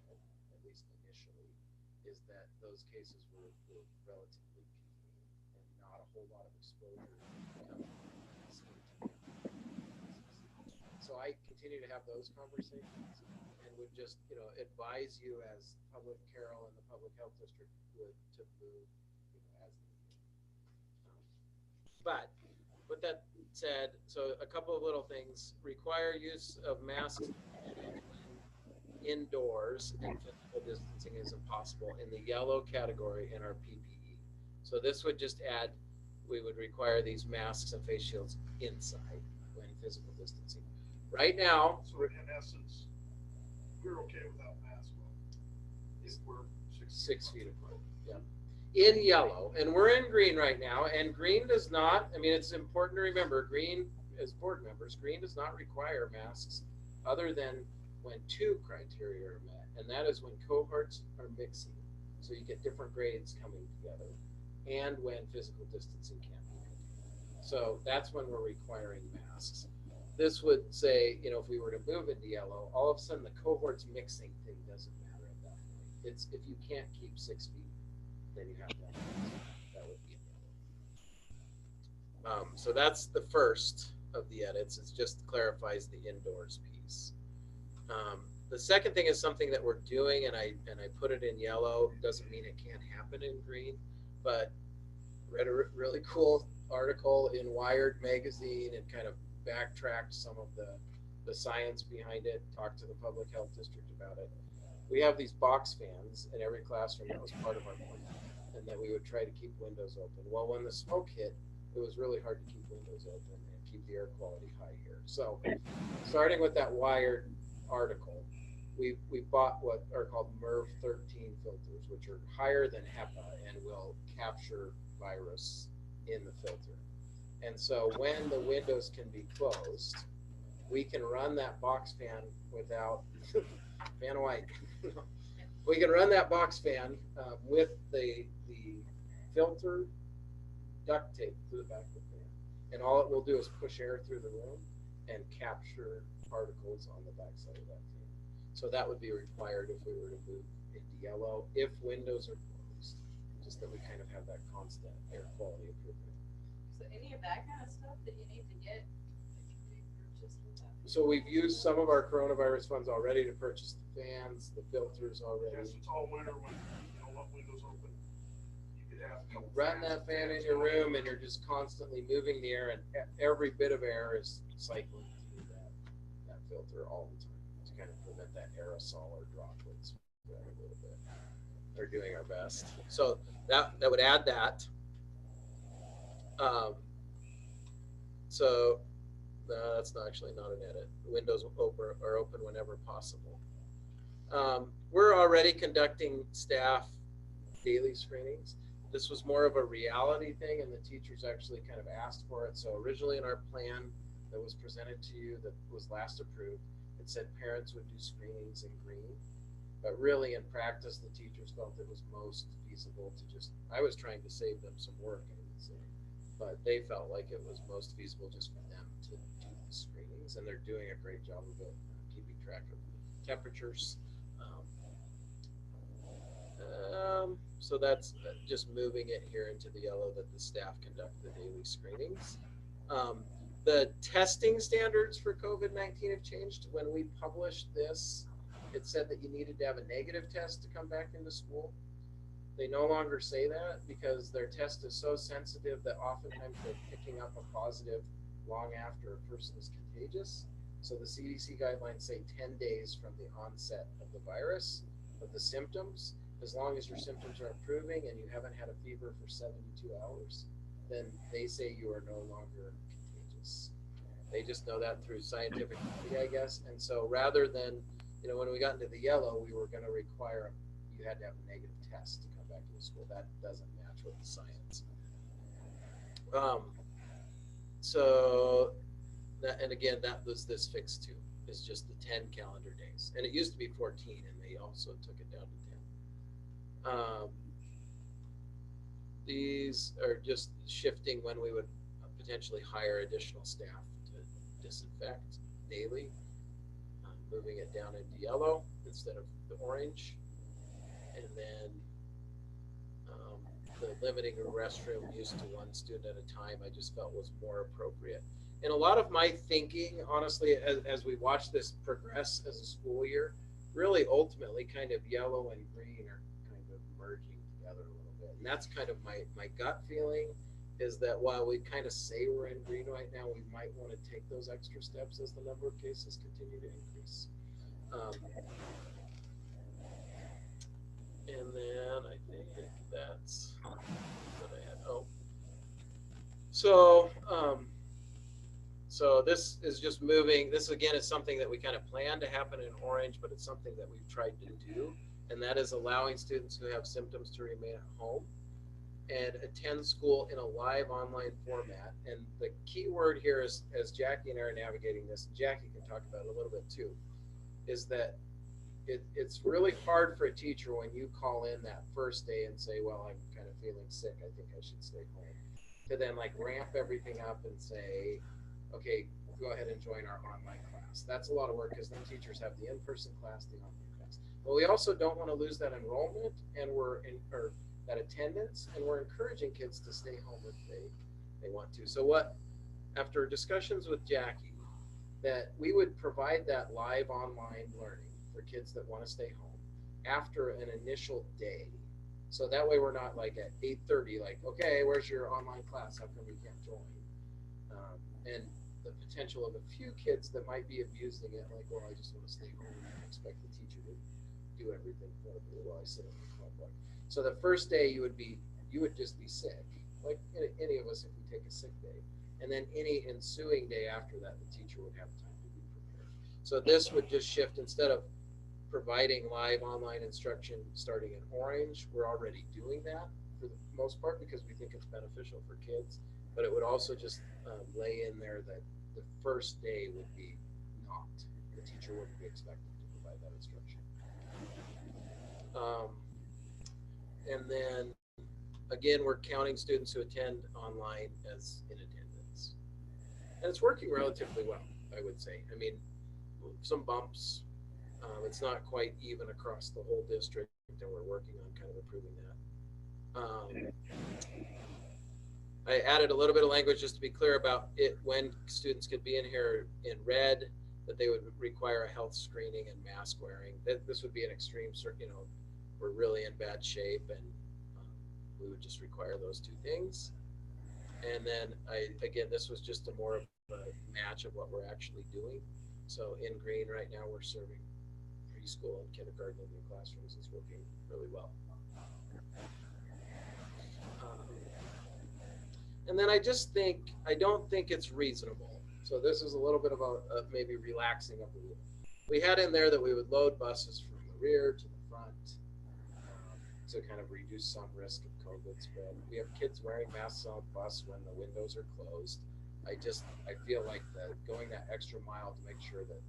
at least initially, is that those cases were relatively contained and not a whole lot of exposure. So I continue to have those conversations and would just, advise you as public Carol and the public health district would to move, as needed. But with that said, so a couple of little things: require use of masks indoors and physical distancing is impossible in the yellow category in our PPE. So this would just add, we would require these masks and face shields inside when physical distancing. Right now, So in essence, we're okay without masks if we're 6 feet apart. Yeah. In yellow, and we're in green right now, and green does not, it's important to remember, green, as board members, green does not require masks other than when two criteria are met, and that is when cohorts are mixing, so you get different grades coming together, and when physical distancing can't be maintained. So that's when we're requiring masks. This would say, if we were to move into yellow, all of a sudden the cohorts mixing thing doesn't matter at that point. It's if you can't keep 6 feet, then you have to have masks. That would be yellow. So that's the first of the edits. It just clarifies the indoors piece. The second thing is something that we're doing, and I put it in yellow. Doesn't mean it can't happen in green, but read a really cool article in Wired magazine and kind of backtracked some of the science behind it, talked to the public health district about it. We have these box fans in every classroom. That was part of our plan, and that we would try to keep windows open. Well, when the smoke hit, it was really hard to keep windows open and keep the air quality high here. So starting with that Wired article, we bought what are called MERV 13 filters, which are higher than HEPA and will capture virus in the filter. And so when the windows can be closed, we can run that box fan without fan white. We can run that box fan with the filter duct tape to the back of the fan, and all it will do is push air through the room and capture particles on the backside of that fan. So that would be required if we were to move into yellow if windows are closed, just that we kind of have that constant air quality improvement. So any of that kind of stuff that you need to get, purchased with that? So we've used some of our coronavirus funds already to purchase the fans, the filters already. Yes, it's all winter when windows open. You could have a couple Run that fan in your room and you're just constantly moving the air, and every bit of air is cycling through that filter all the time to kind of prevent that aerosol or droplets a little bit. We're doing our best. So that would add that. So that's not actually not an edit. Windows are open whenever possible. We're already conducting staff daily screenings. This was more of a reality thing, and the teachers actually kind of asked for it. So originally in our plan that was presented to you, that was last approved, it said parents would do screenings in green. But really, in practice, the teachers felt it was most feasible to just, I was trying to save them some work, I would say. But they felt like it was most feasible just for them to do the screenings, and they're doing a great job of it, keeping track of temperatures. So that's just moving it here into the yellow, that the staff conduct the daily screenings. The testing standards for COVID-19 have changed. When we published this, it said that you needed to have a negative test to come back into school. They no longer say that because their test is so sensitive that oftentimes they're picking up a positive long after a person is contagious. So the CDC guidelines say 10 days from the onset of the virus, of the symptoms, as long as your symptoms are improving and you haven't had a fever for 72 hours, then they say you are no longer contagious. They just know that through scientific study, I guess. And so rather than, when we got into the yellow, we were going to require you had to have a negative test to come back to school. That doesn't match with the science. So that, and again, that was this fix too, is just the 10 calendar days. And it used to be 14, and they also took it down to 10. These are just shifting when we would potentially hire additional staff to disinfect daily, moving it down into yellow instead of the orange. And then the limiting a restroom use to one student at a time, I just felt was more appropriate. And a lot of my thinking, honestly, as we watch this progress as a school year, really ultimately kind of yellow and green are kind of merging together a little bit. And that's kind of my gut feeling, is that while we kind of say we're in green right now, we might want to take those extra steps as the number of cases continue to increase. And then I think that's what I had. So this is just moving. This again is something that we kind of planned to happen in orange, but it's something that we've tried to do, and that is allowing students who have symptoms to remain at home and attend school in a live online format. And the key word here is, as Jackie and I are navigating this, and Jackie can talk about it a little bit too, is that it's really hard for a teacher when you call in that first day and say, well, I'm kind of feeling sick, I think I should stay home, to then like ramp everything up and say, okay, go ahead and join our online class. That's a lot of work because then teachers have the in-person class, the online class. But we also don't want to lose that enrollment and or that attendance, and we're encouraging kids to stay home if they want to. So after discussions with Jackie, that we would provide that live online learning for kids that want to stay home after an initial day. So that way we're not like at 8:30, like, okay, where's your online class? How come we can't join? And the potential of a few kids that might be abusing it, like, well, I just want to stay home and I expect the teacher to do everything for me while I sit in the Chromebook. So the first day you would just be sick, like any of us if we take a sick day. And then any ensuing day after that, the teacher would have time to be prepared. So this would just shift, instead of providing live online instruction starting in orange, we're already doing that for the most part because we think it's beneficial for kids. But it would also just lay in there that the first day would be not. The teacher wouldn't be expected to provide that instruction. And then, again, we're counting students who attend online as in attendance. And it's working relatively well, I would say. I mean, some bumps. It's not quite even across the whole district, and we're working on kind of improving that. I added a little bit of language just to be clear about it when students could be in here in red, that they would require a health screening and mask wearing. This would be an extreme, we're really in bad shape, and we would just require those two things. And then again, this was just a more of a match of what we're actually doing. So in green right now, we're serving preschool and kindergarten in the classrooms. Is working really well. And then I don't think it's reasonable. So this is a little bit of a maybe relaxing of the rule. We had in there that we would load buses from the rear to the front to kind of reduce some risk of COVID spread. We have kids wearing masks on the bus when the windows are closed. I feel like going that extra mile to make sure that,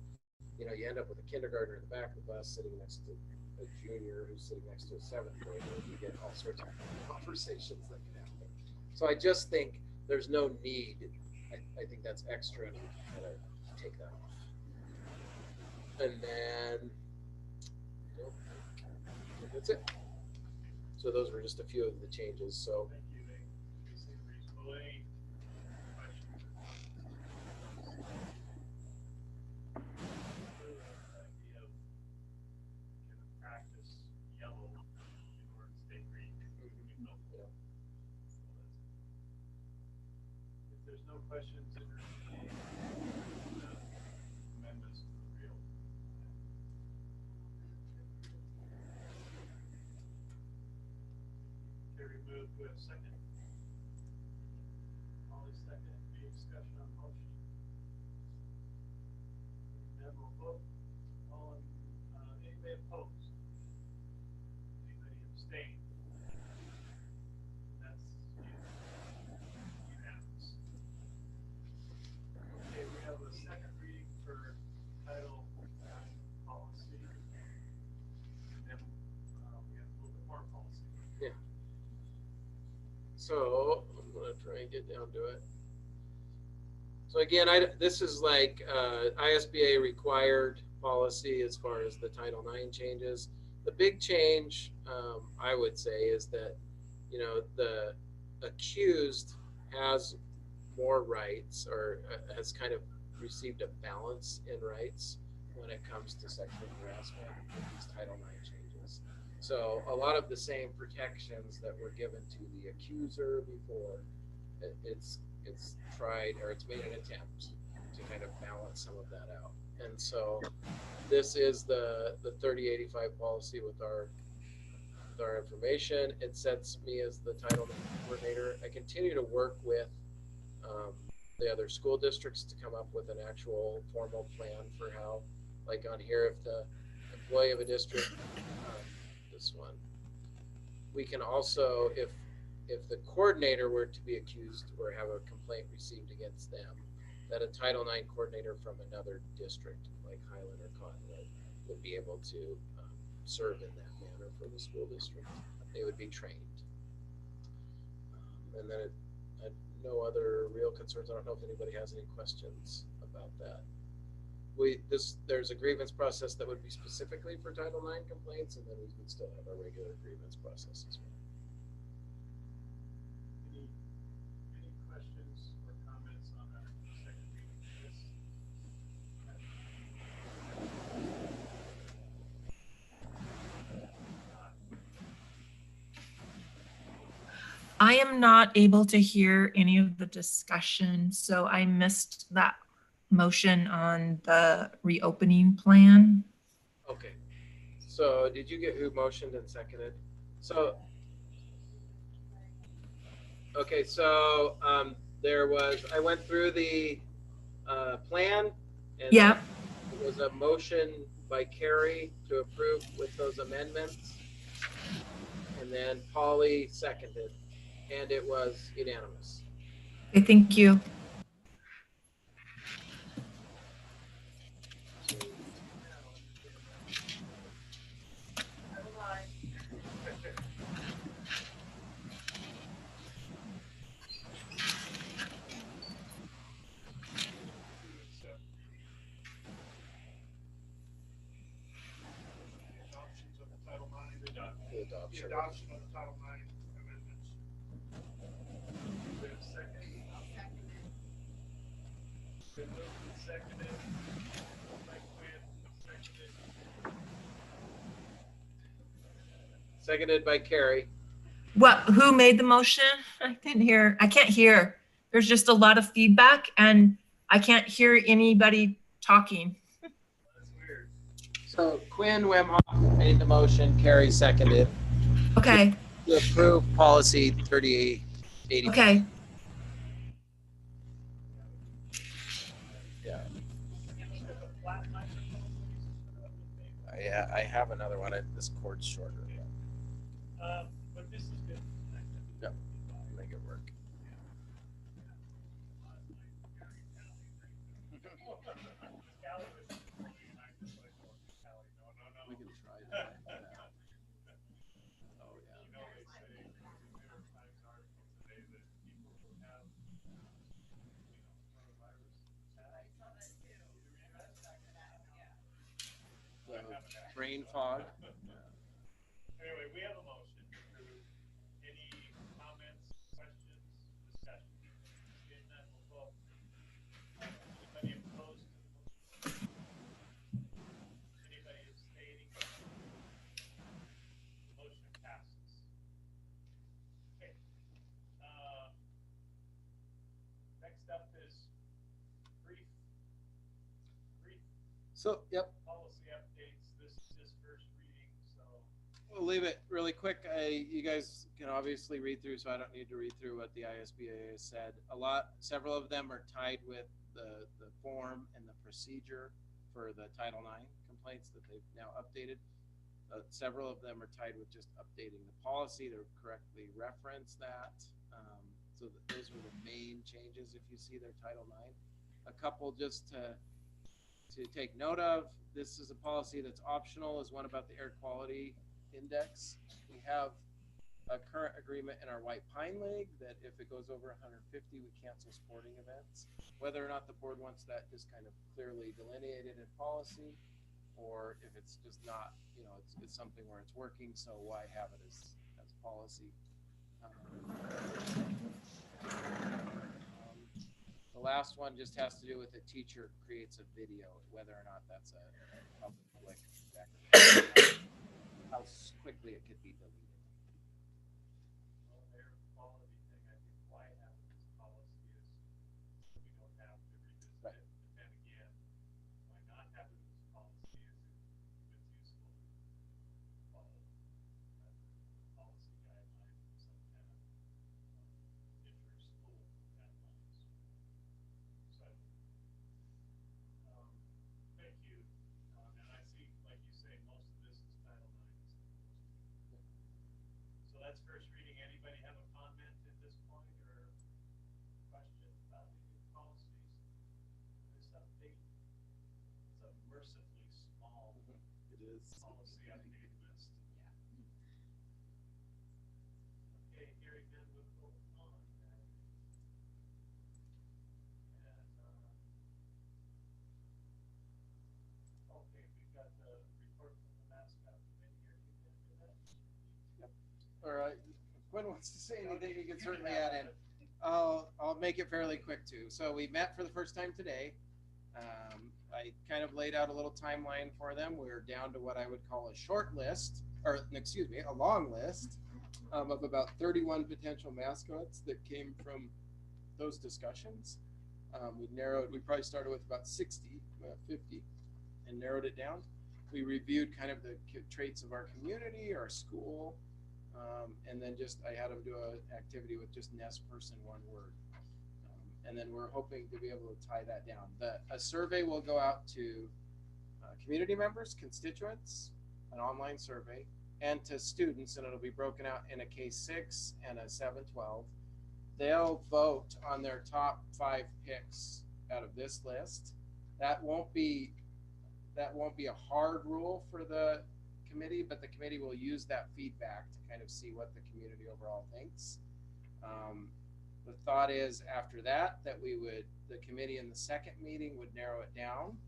you end up with a kindergartner in the back of the bus sitting next to a junior who's sitting next to a seventh grader, you get all sorts of conversations that can happen. So I just think there's no need. I think that's extra, and we can kind of take that off. And then that's it. So those were just a few of the changes. So Thank you. They seem reasonable. Any questions? Idea of can practice yellow in order to stay green. yeah. If there's no questions, entertain amendments to the real. Carrie moved to a second. Holly second. Any discussion on the motion? Then we'll vote. All in, anybody opposed? Anybody abstain? That's unanimous. Okay, we have a second reading for title policy. And then, we have a little bit more policy. Yeah. So I'm gonna try and get down to it. So again, this is like ISBA required policy as far as the Title IX changes. The big change, I would say, is that the accused has more rights, or has kind of received a balance in rights when it comes to sexual harassment with these Title IX changes. So a lot of the same protections that were given to the accuser before, it's tried, or it's made an attempt to kind of balance some of that out. And so this is the 3085 policy with our information. It sets me as the Title IX coordinator. I continue to work with the other school districts to come up with an actual formal plan for how, like on here, if the employee of a district, this one, we can also, if the coordinator were to be accused or have a complaint received against them, that a Title IX coordinator from another district, like Highland or Cottonwood, would be able to serve in that manner for the school district. They would be trained. And then no other real concerns. I don't know if anybody has any questions about that. There's a grievance process that would be specifically for Title IX complaints, and then we would still have our regular grievance process as well. Any questions or comments on our second reading of this? I am not able to hear any of the discussion, so I missed that motion on the reopening plan. Okay. So did you get who motioned and seconded? So, okay, so I went through the plan, and Yeah. it was a motion by Carrie to approve with those amendments. And then Polly seconded, and it was unanimous. Okay, thank you. The adoption of the Title IX amendments. We have a second. Been moved and seconded. By Quinn, Seconded by Carrie. Who made the motion? I didn't hear. I can't hear. There's just a lot of feedback and I can't hear anybody talking. That's weird. So Quinn Wemhoff made the motion, Carrie seconded. Okay, To approve policy 3080. okay. Yeah. Yeah, I have another one. This cord's shorter. But this is good. Yep. Make it work. We can try that. brain fog. Anyway, we have a motion. Any comments, questions, discussion? Seeing none, we'll vote. Anybody opposed to the motion? Anybody abstaining? The motion passes. Okay. Next up is brief So, yep, policy updates. This is first reading, so. we'll leave it really quick. You guys can obviously read through, so I don't need to read through what the ISBA has said. Several of them are tied with the form and the procedure for the Title IX complaints that they've now updated. Several of them are tied with just updating the policy to correctly reference that. So those are the main changes if you see their Title IX. A couple just to take note of, this is a policy that's optional, is one about the air quality index. We have a current agreement in our White Pine League that if it goes over 150, we cancel sporting events. Whether or not the board wants that just kind of clearly delineated in policy, or if it's just not, it's something where it's working, so why have it as policy? The last one just has to do with a teacher creates a video, whether or not that's a public record, how quickly it could be deleted. Well, their quality thing, I think why have this policy is so we don't have to revisit it. But then again, why not have it as policy is if it's useful to follow policy guidelines or some kind of inter-school guidelines. So, thank you. And I see, like you say, most of this is Title IX. So that's first reading. Anybody have a comment at this point or question about any of the policies? This update? It's a mercifully small It is. policy update list. Okay, hearing none, we'll go on. Okay, we've got the report from the mascot committee here. You can do that. All right, if Gwen wants to say anything, you can certainly add in. I'll make it fairly quick too. So we met for the first time today. I kind of laid out a little timeline for them. We're down to what I would call a short list, or excuse me, a long list of about 31 potential mascots that came from those discussions. We probably started with about 50, and narrowed it down. We reviewed kind of the traits of our community, our school, and then I had them do an activity with just nest person, one word. And then we're hoping to be able to tie that down. A survey will go out to community members, constituents, an online survey, and to students, and it'll be broken out in a K-6 and a 7-12. They'll vote on their top 5 picks out of this list. That won't be a hard rule for the committee, but the committee will use that feedback to kind of see what the community overall thinks. The thought is after that the committee in the second meeting would narrow it down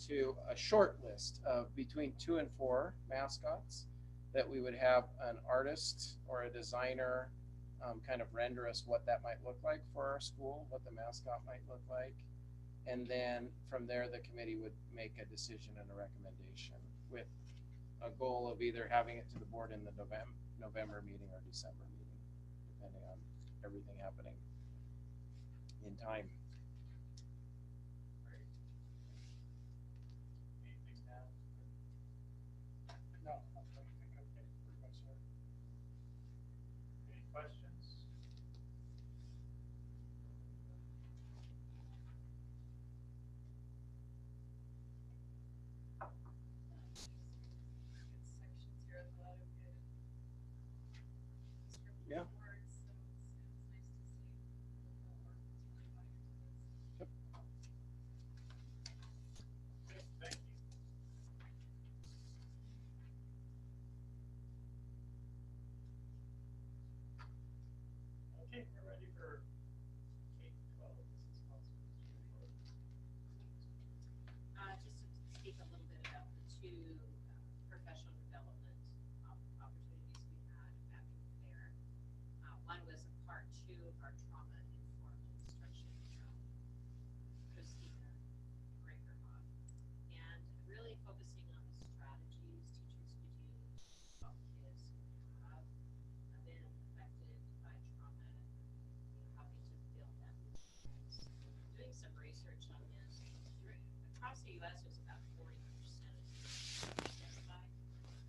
to a short list of between 2 and 4 mascots that we would have an artist or a designer kind of render us what that might look like for our school, what the mascot might look like. And then from there, the committee would make a decision and a recommendation with a goal of either having it to the board in the November meeting or December meeting, depending on everything happening in time. Great. Anything now? No, I think okay, pretty much there. Any questions? Good sections here, a lot of good descriptive Yeah. words, so it's nice to see the work that's really going into this. Good, thank you. Okay, we're ready for K-12. This is Councilman's report. Just to speak a little bit about the two our trauma-informed instruction from Christina Gregerhoff, and really focusing on the strategies teachers could use to help kids who have been affected by trauma, helping to build that resilience. Doing some research on this, across the U.S. there's about 40% of students identified as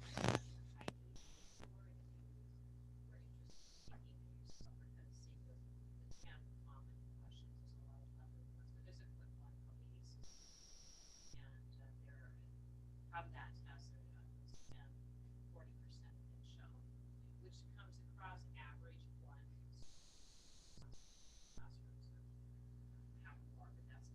high need for, if you were interested in taking it yourself or kind of seeing the 10 common questions. There's a lot of other ones, but there's a quick one called the ACEs. And there, from that test, there was 40% have been shown, which comes across average one classrooms or have more, but that's,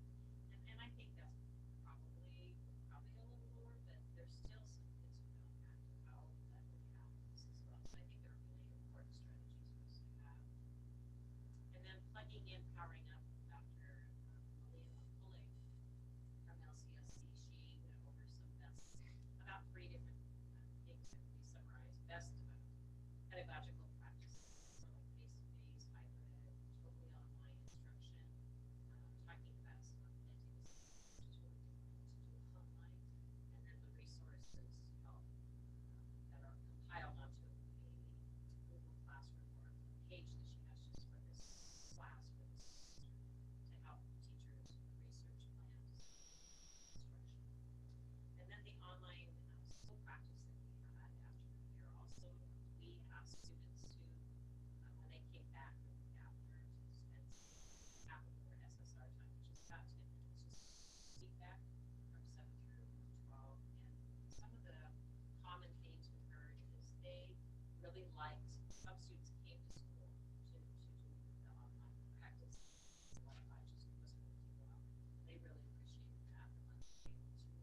and I think that's probably a little lower, but there's still some kids who don't act out that would have this as well. So I think they're really important strategies for us to have. And then plugging in, powering up Dr. Malia Pulling from LCSC, she went over some best, about 3 different things that can be summarized. Best pedagogical practices, so like face-to-face, hybrid, totally online instruction, talking about some authentic, which is really difficult to do online, and then the resources help that are compiled onto a Google Classroom or a page that she has just for this class, for this semester, to help teachers research plans, instruction. And then the online school practice that we had after the year also, we asked students to, when they came back from the after, to spend half of their SSR time, which is about 10 minutes, just feedback from 7 through 12. And some of the common themes we heard is they really liked, some students came to school to do the online practice. I just wasn't working well. They really appreciated that. The able to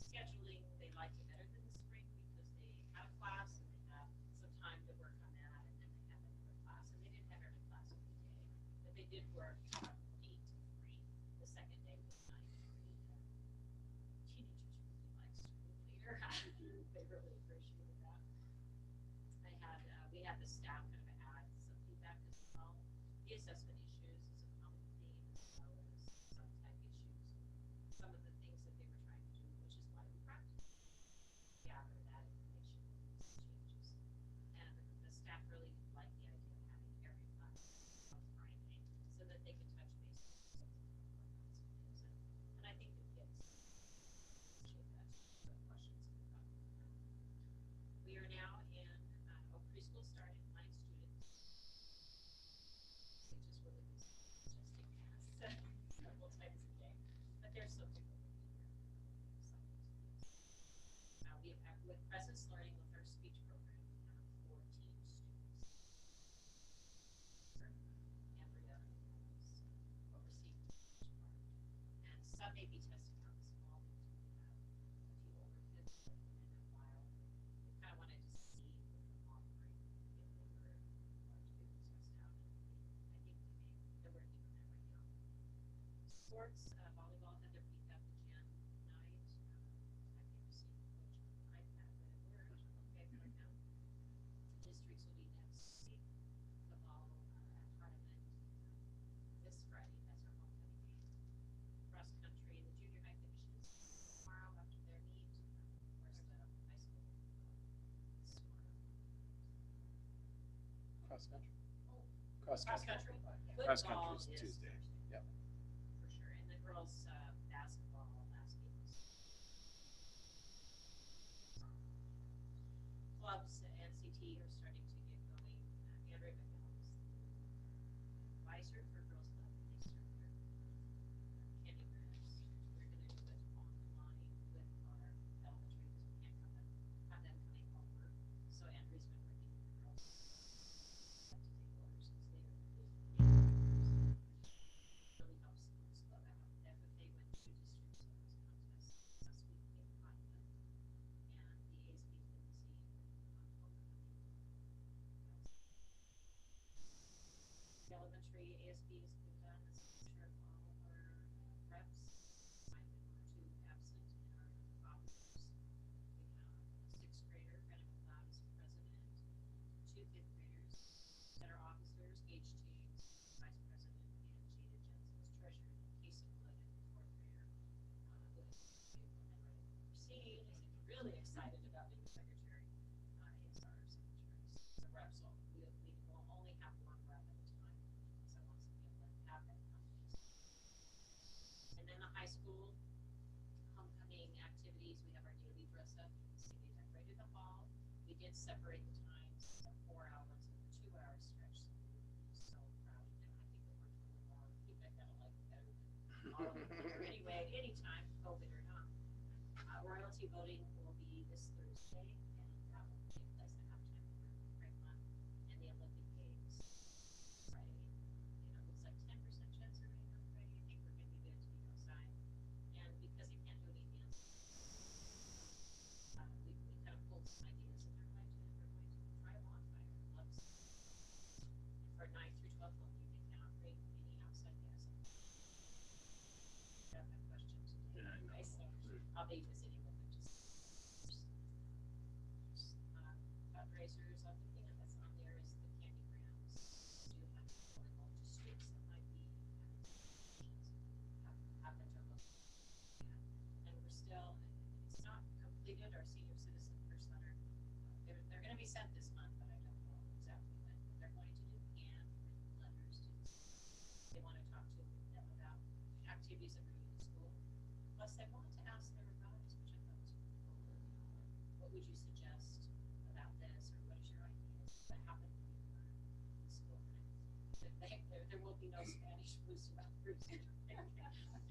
scheduling, they liked it better than the spring because they had a class and they had some time to work on that, and then they had another class, and they didn't have every class every day, but they did work 8 to 3. The second day was 9 to 3. Teenagers really like school leader. They really appreciated that. We had the staff kind of add some feedback as well. The assessment issues is a common theme, as well as some tech issues, some of the things that they were trying to do, which is why we practice. Gather that information, changes. And the staff really like the idea of having every class on Friday so that they can touch base with things. And I think the kids appreciate that, the questions that come. We are now in preschool starting 9 students. They just really was testing tasks several times a day, but they're so tickled to be here. We have, with Presence Learning, with our speech program, we have 14 students. Andrea is overseeing the speech part, and some may be testing out the small ones. We have a few older kids that have been in a while. We kind of wanted to see what the offering if they were to be able to test out. And I think they're working on that right now. Sports, volleyball had their feedback to Jan night. I've never seen a coach on an iPad, but it worked okay for right now. Districts will be next week. Football tournament this Friday. That's our homecoming game. Cross country, the junior high finishes tomorrow after their meet. Of course, the high school is tomorrow. Cross country. Oh, Cross cross country. country. Cross Football country is is Tuesday. Yep. for sure. And the girls' basketball last game was clubs. NCT are starting to get going. Andrea McMillan is the advisor for Girls Club. They serve their candy grants. We're going to do it online with our elementary because we can't have them coming over. So Andrea's been working with the girls to take orders because they really helps the Girls Club out. FFA went to district service contests last week in Iowa, and the ASB's been seeing homecoming. The elementary ASB has been really excited about being secretary. Is our secretaries, the reps, we will only have one rep at a time, so once we have that company. And then the high school homecoming activities, we have our daily dress up, you can see they decorated the hall. We did separate the times, 4 hours and a 2-hour stretch, so we were so proud of them. I think they worked really hard, I think I kind of like it better than all of them here anyway, anytime, COVID or not. Royalty voting will be this Thursday, and that will take place at halftime for Franklin and the Olympic Games Friday. You know, it looks like 10% chance of rain on Friday. I think we're gonna be good to be outside. And because you can't do any dance, we kind of pulled some ideas, and we're going to try a bonfire. Let's, for 9th through 12th, we cannot bring any outside gas. Got that question today, anyway, so I'll be visiting with them just fundraisers. I'm thinking of that's on there is the candy grams. Do have volleyball districts that might be happen to look at. And we're still, it's not completed, our senior citizen first letter. They're going to be sent this month, but I don't know exactly when. They're going to do handwritten letters to, they want to talk to them about activities that we're doing in school. Plus, they want to ask their advisors, which I thought was really cool. What would you suggest about this, or what is your ideas? What happened when you were in school? There will be no Spanish blues about Thursday.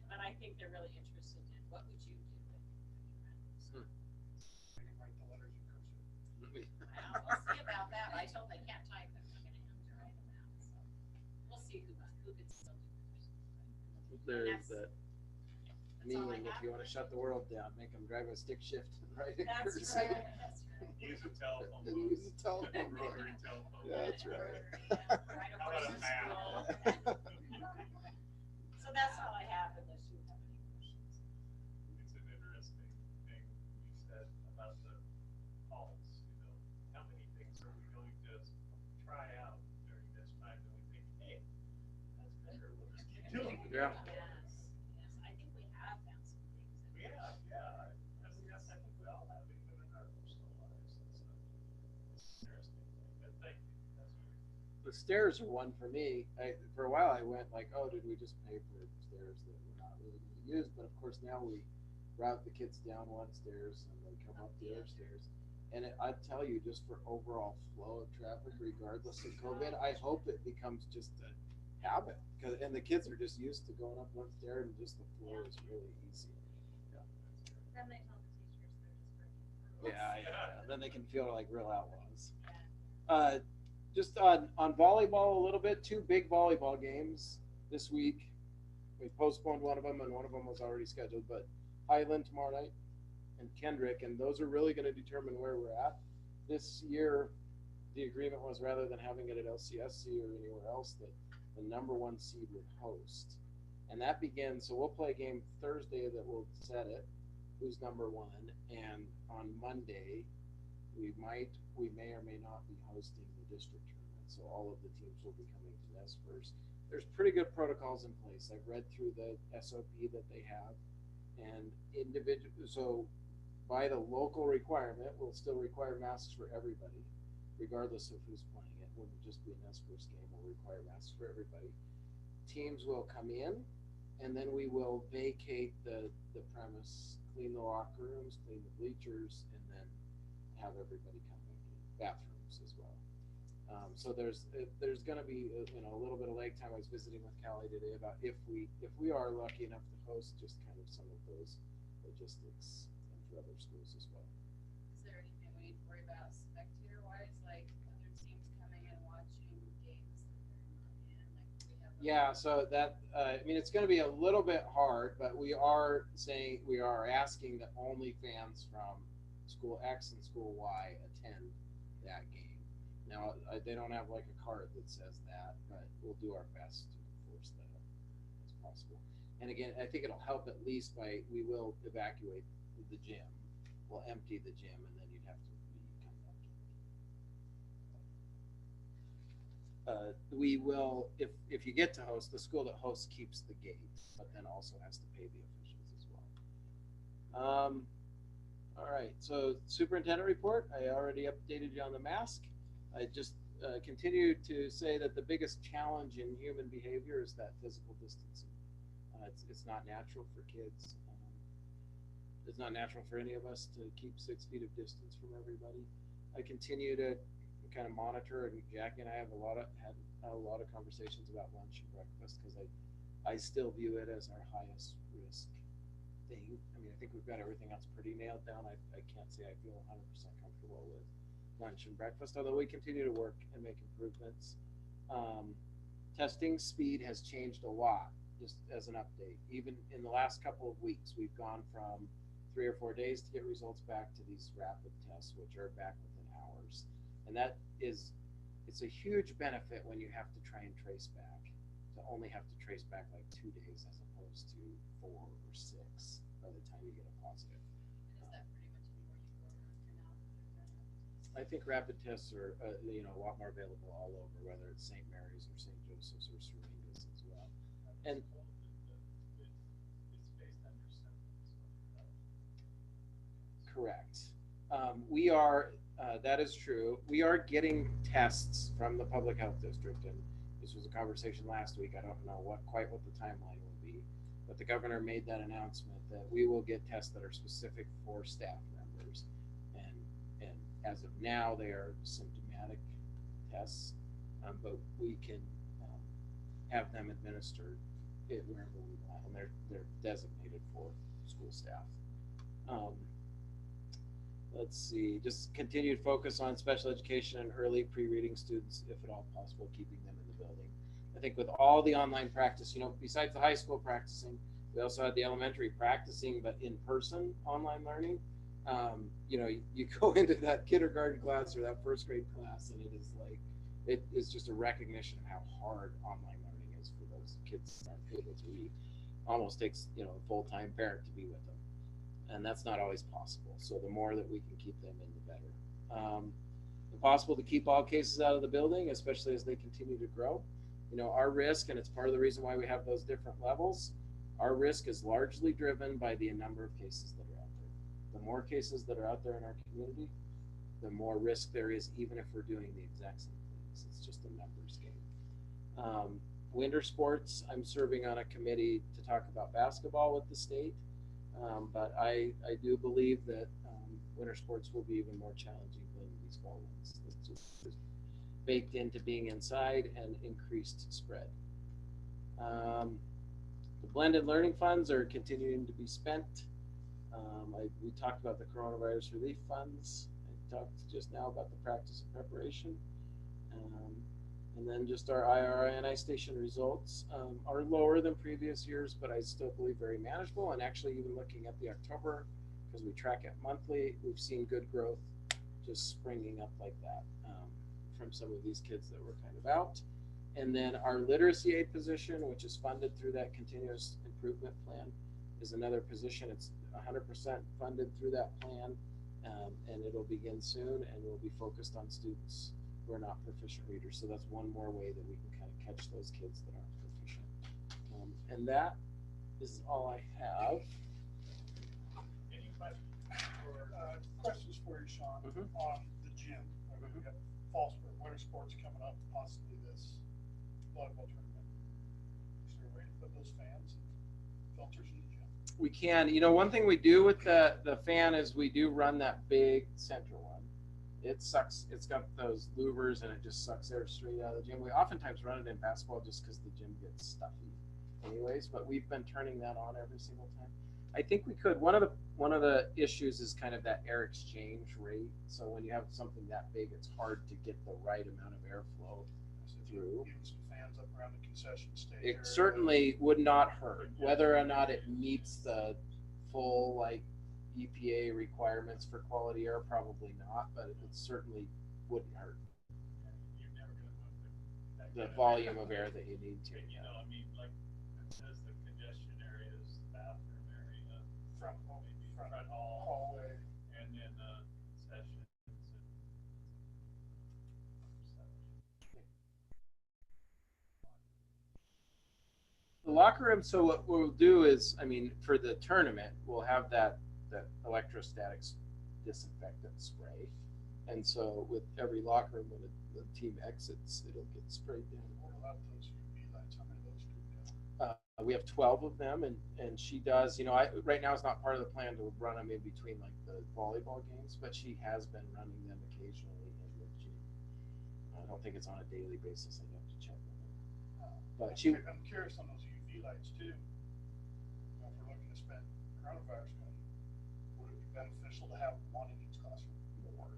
But I think they're really interested in what would you do if you ran in school. I can write the letters in cursive. Well, we'll see about that. I told them they can't type them. I'm gonna have to write them out. So we'll see who can still do it. There's that That's all I meme, if have. you want to shut the world down, make them drive a stick shift and write a That's cursive. right. That's right. Use a telephone. Use a telephone. Rotary telephone. Yeah, that's right. Right How about a across map? school. So that's all I have, unless you have any questions. It's an interesting thing you said about the halls, you know, how many things are we going to try out during this time that we think, hey, that's better, we'll just keep doing it. Yeah. Yes, yes, I think we have found some things. that- Yeah, I think we all have, even in our personal lives, it's an interesting thing, but thank you, that's very. The stairs are one for me. For a while I went like, oh, did we just pay for stairs that we're not really going to use? But of course now we route the kids down one stairs and they come up the other stairs. And I'd tell you, just for overall flow of traffic, regardless of COVID, I hope it becomes just a habit. And the kids are just used to going up one stair and just the flow is really easy. Then they tell the teachers they're just breaking rules. Yeah. Then they can feel like real outlaws. Just on volleyball a little bit, 2 big volleyball games this week. We postponed one of them and one of them was already scheduled, but Highland tomorrow night and Kendrick, and those are really going to determine where we're at. This year, the agreement was rather than having it at LCSC or anywhere else, that the number 1 seed would host. And that begins, so we'll play a game Thursday that will set it, who's number 1, and on Monday, we may or may not be hosting the district tournament. So all of the teams will be coming to Nez first. There's pretty good protocols in place. I've read through the SOP that they have, and so by the local requirement, we'll still require masks for everybody, regardless of who's playing it. It wouldn't just be a Nez first game. We'll require masks for everybody. Teams will come in, and then we will vacate the premise, clean the locker rooms, clean the bleachers, and then have everybody come back in, bathrooms as well. So there's going to be a little bit of lag time. I was visiting with Callie today about if we are lucky enough to host, just kind of some of those logistics and for other schools as well. Is there anything we need to worry about spectator wise, like other teams coming and watching games that they're not in? Like we have Yeah, so that it's going to be a little bit hard, but we are asking that only fans from school X and school Y attend that game. Now, they don't have like a card that says that, but we'll do our best to enforce that as possible. And again, I think it'll help at least we will evacuate the gym. We'll empty the gym, and then you'd have to come back. We will, if you get to host, the school that hosts keeps the gate, but then also has to pay the officials as well. All right, so superintendent report, I already updated you on the mask. I just continue to say that the biggest challenge in human behavior is that physical distancing. It's not natural for kids. It's not natural for any of us to keep 6 feet of distance from everybody. I continue to kind of monitor, and Jackie and I have had a lot of conversations about lunch and breakfast because I still view it as our highest risk thing. I mean, I think we've got everything else pretty nailed down. I can't say I feel 100% comfortable with lunch and breakfast, although we continue to work and make improvements. Testing speed has changed a lot, just as an update. Even in the last couple of weeks, we've gone from 3 or 4 days to get results back to these rapid tests, which are back within hours. And that is, it's a huge benefit when you have to try and trace back, to only have to trace back like 2 days as opposed to 4 or 6 by the time you get a positive. Is that pretty much anywhere you go for now? I think rapid tests are, a lot more available all over, whether it's St. Mary's or St. Joseph's or Syringas as well. And It's based on your symptoms. correct. We are, that is true. We are getting tests from the public health district, and this was a conversation last week. I don't know quite what the timeline will be, but the governor made that announcement that we will get tests that are specific for staff members. And as of now, they are symptomatic tests, but we can have them administered wherever we want, and they're designated for school staff. Let's see, just continued focus on special education and early pre-reading students, if at all possible, keeping them in the building. I think with all the online practice, besides the high school practicing, we also had the elementary practicing, but in person online learning. You go into that kindergarten class or that first grade class, and it is just a recognition of how hard online learning is for those kids that aren't able to read. Almost takes a full-time parent to be with them. And that's not always possible. So the more that we can keep them in, the better. Impossible to keep all cases out of the building, especially as they continue to grow. Our risk, and it's part of the reason why we have those different levels, our risk is largely driven by the number of cases that are out there. The more cases that are out there in our community, the more risk there is, even if we're doing the exact same things. It's just a numbers game. Winter sports, I'm serving on a committee to talk about basketball with the state. But I do believe that winter sports will be even more challenging than these fall ones. It's just baked into being inside and increased spread. The blended learning funds are continuing to be spent. We talked about the coronavirus relief funds. I talked just now about the practice and preparation. And then just our IRI station results are lower than previous years, but I still believe very manageable. And actually, even looking at the October, because we track it monthly, we've seen good growth just springing up like that from some of these kids that were kind of out. And then our literacy aid position, which is funded through that continuous improvement plan, is another position. It's 100% funded through that plan, and it'll begin soon, and we'll be focused on students who are not proficient readers. So that's one more way that we can kind of catch those kids that aren't proficient. And that is all I have. Any questions? Questions for you, Sean, on the gym. We have fall sport, winter sports coming up, possibly this volleyball tournament. Is there a way to put those fans and filters in the gym? We can. One thing we do with the fan is we do run that big central one. It sucks. It's got those louvers and it just sucks air straight out of the gym. We oftentimes run it in basketball just because the gym gets stuffy anyways, but we've been turning that on every single time. I think we could. One of the issues is kind of that air exchange rate. So when you have something that big, it's hard to get the right amount of airflow through. Getting some fans up around the concession stand. It certainly would not hurt. Whether or not it meets the full EPA requirements for quality air, probably not, but it certainly wouldn't hurt. You're never going to move The volume of air that you need to. Like it says the congestion areas, bathroom area, front hallway, and then concessions and the locker room. So what we'll do is, for the tournament, we'll have that electrostatic disinfectant spray. And so with every locker room, when the team exits, it'll get sprayed down. What about those UV lights? How many of those do we have? We have 12 of them, and she does, right now it's not part of the plan to run them in between like the volleyball games, but she has been running them occasionally in the gym. I don't think it's on a daily basis. I'd have to check with her. But I'm curious on those UV lights too. If we're looking to spend coronavirus money, would it be beneficial to have one in each classroom? more,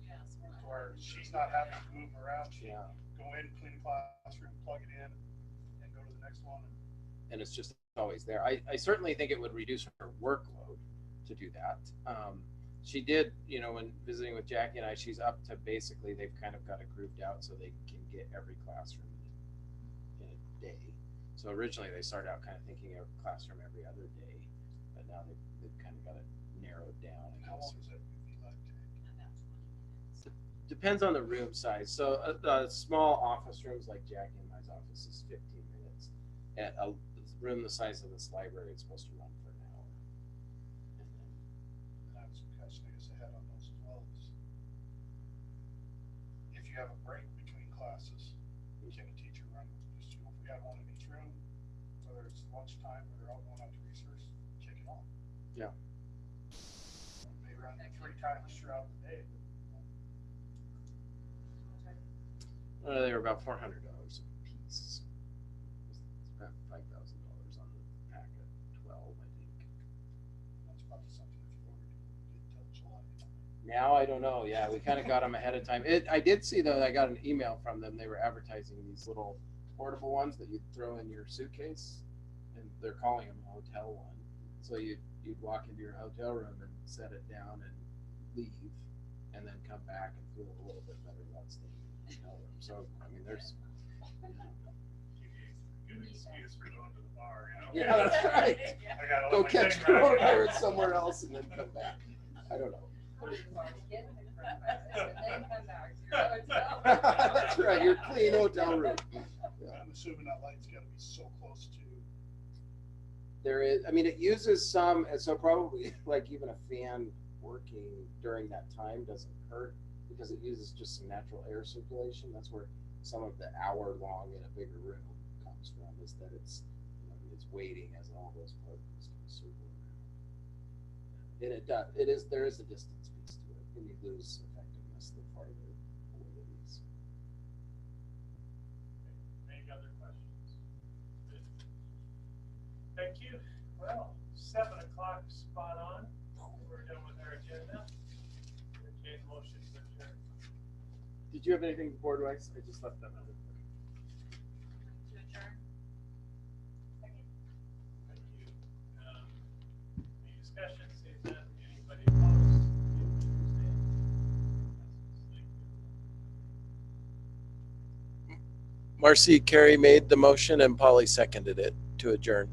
Yes. Where she's not having to move around, she yeah. go in, clean the classroom, plug it in, and go to the next one. And it's just always there. I certainly think it would reduce her workload to do that. She did, when visiting with Jackie and I, she's up to basically, they've kind of got it grooved out so they can get every classroom in a day. So originally they started out kind of thinking of classroom every other day, but now they've kind of got it narrowed down. How long does that UV light take? Depends on the room size. So small office rooms like Jackie and my office is 15 minutes. At a room the size of this library, it's supposed to run for an hour. And I was catching us ahead on those as well. If you have a break between classes, can a teacher run just, if we have one in each room, whether it's lunchtime or they're all going out to research, kick it off. Yeah. Maybe run 3 times throughout the day. They were about $400 a piece. Spent $5,000 on the packet, 12, I think. That's probably something if you ordered it until July. Now I don't know. Yeah, we kind of got them ahead of time. I did see though. I got an email from them. They were advertising these little portable ones that you'd throw in your suitcase, and they're calling them a hotel one. So you'd walk into your hotel room and set it down and leave, and then come back and feel a little bit better about staying in the hotel room. So I mean, there's. Good excuse for going to the bar, Yeah, that's right. I got all Go my catch things right here. coronavirus somewhere else and then come back. I don't know. That's right, your clean hotel room. I'm assuming that light's gotta be so close to. There is, it uses some, and so probably like even a fan working during that time doesn't hurt because it uses just some natural air circulation. That's where some of the hour long in a bigger room comes from, is that it's waiting as all those particles kind of circle around. And there is a distance piece to it, and you lose effectiveness the farther away it is. Any other questions? Thank you. Well, 7 o'clock, spot on. We're done with our agenda. Entertain motion to adjourn. Did you have anything board wise? I just left that out. To adjourn. Thank you. Any discussion? See if anybody opposed? Marcy Carey made the motion and Polly seconded it to adjourn.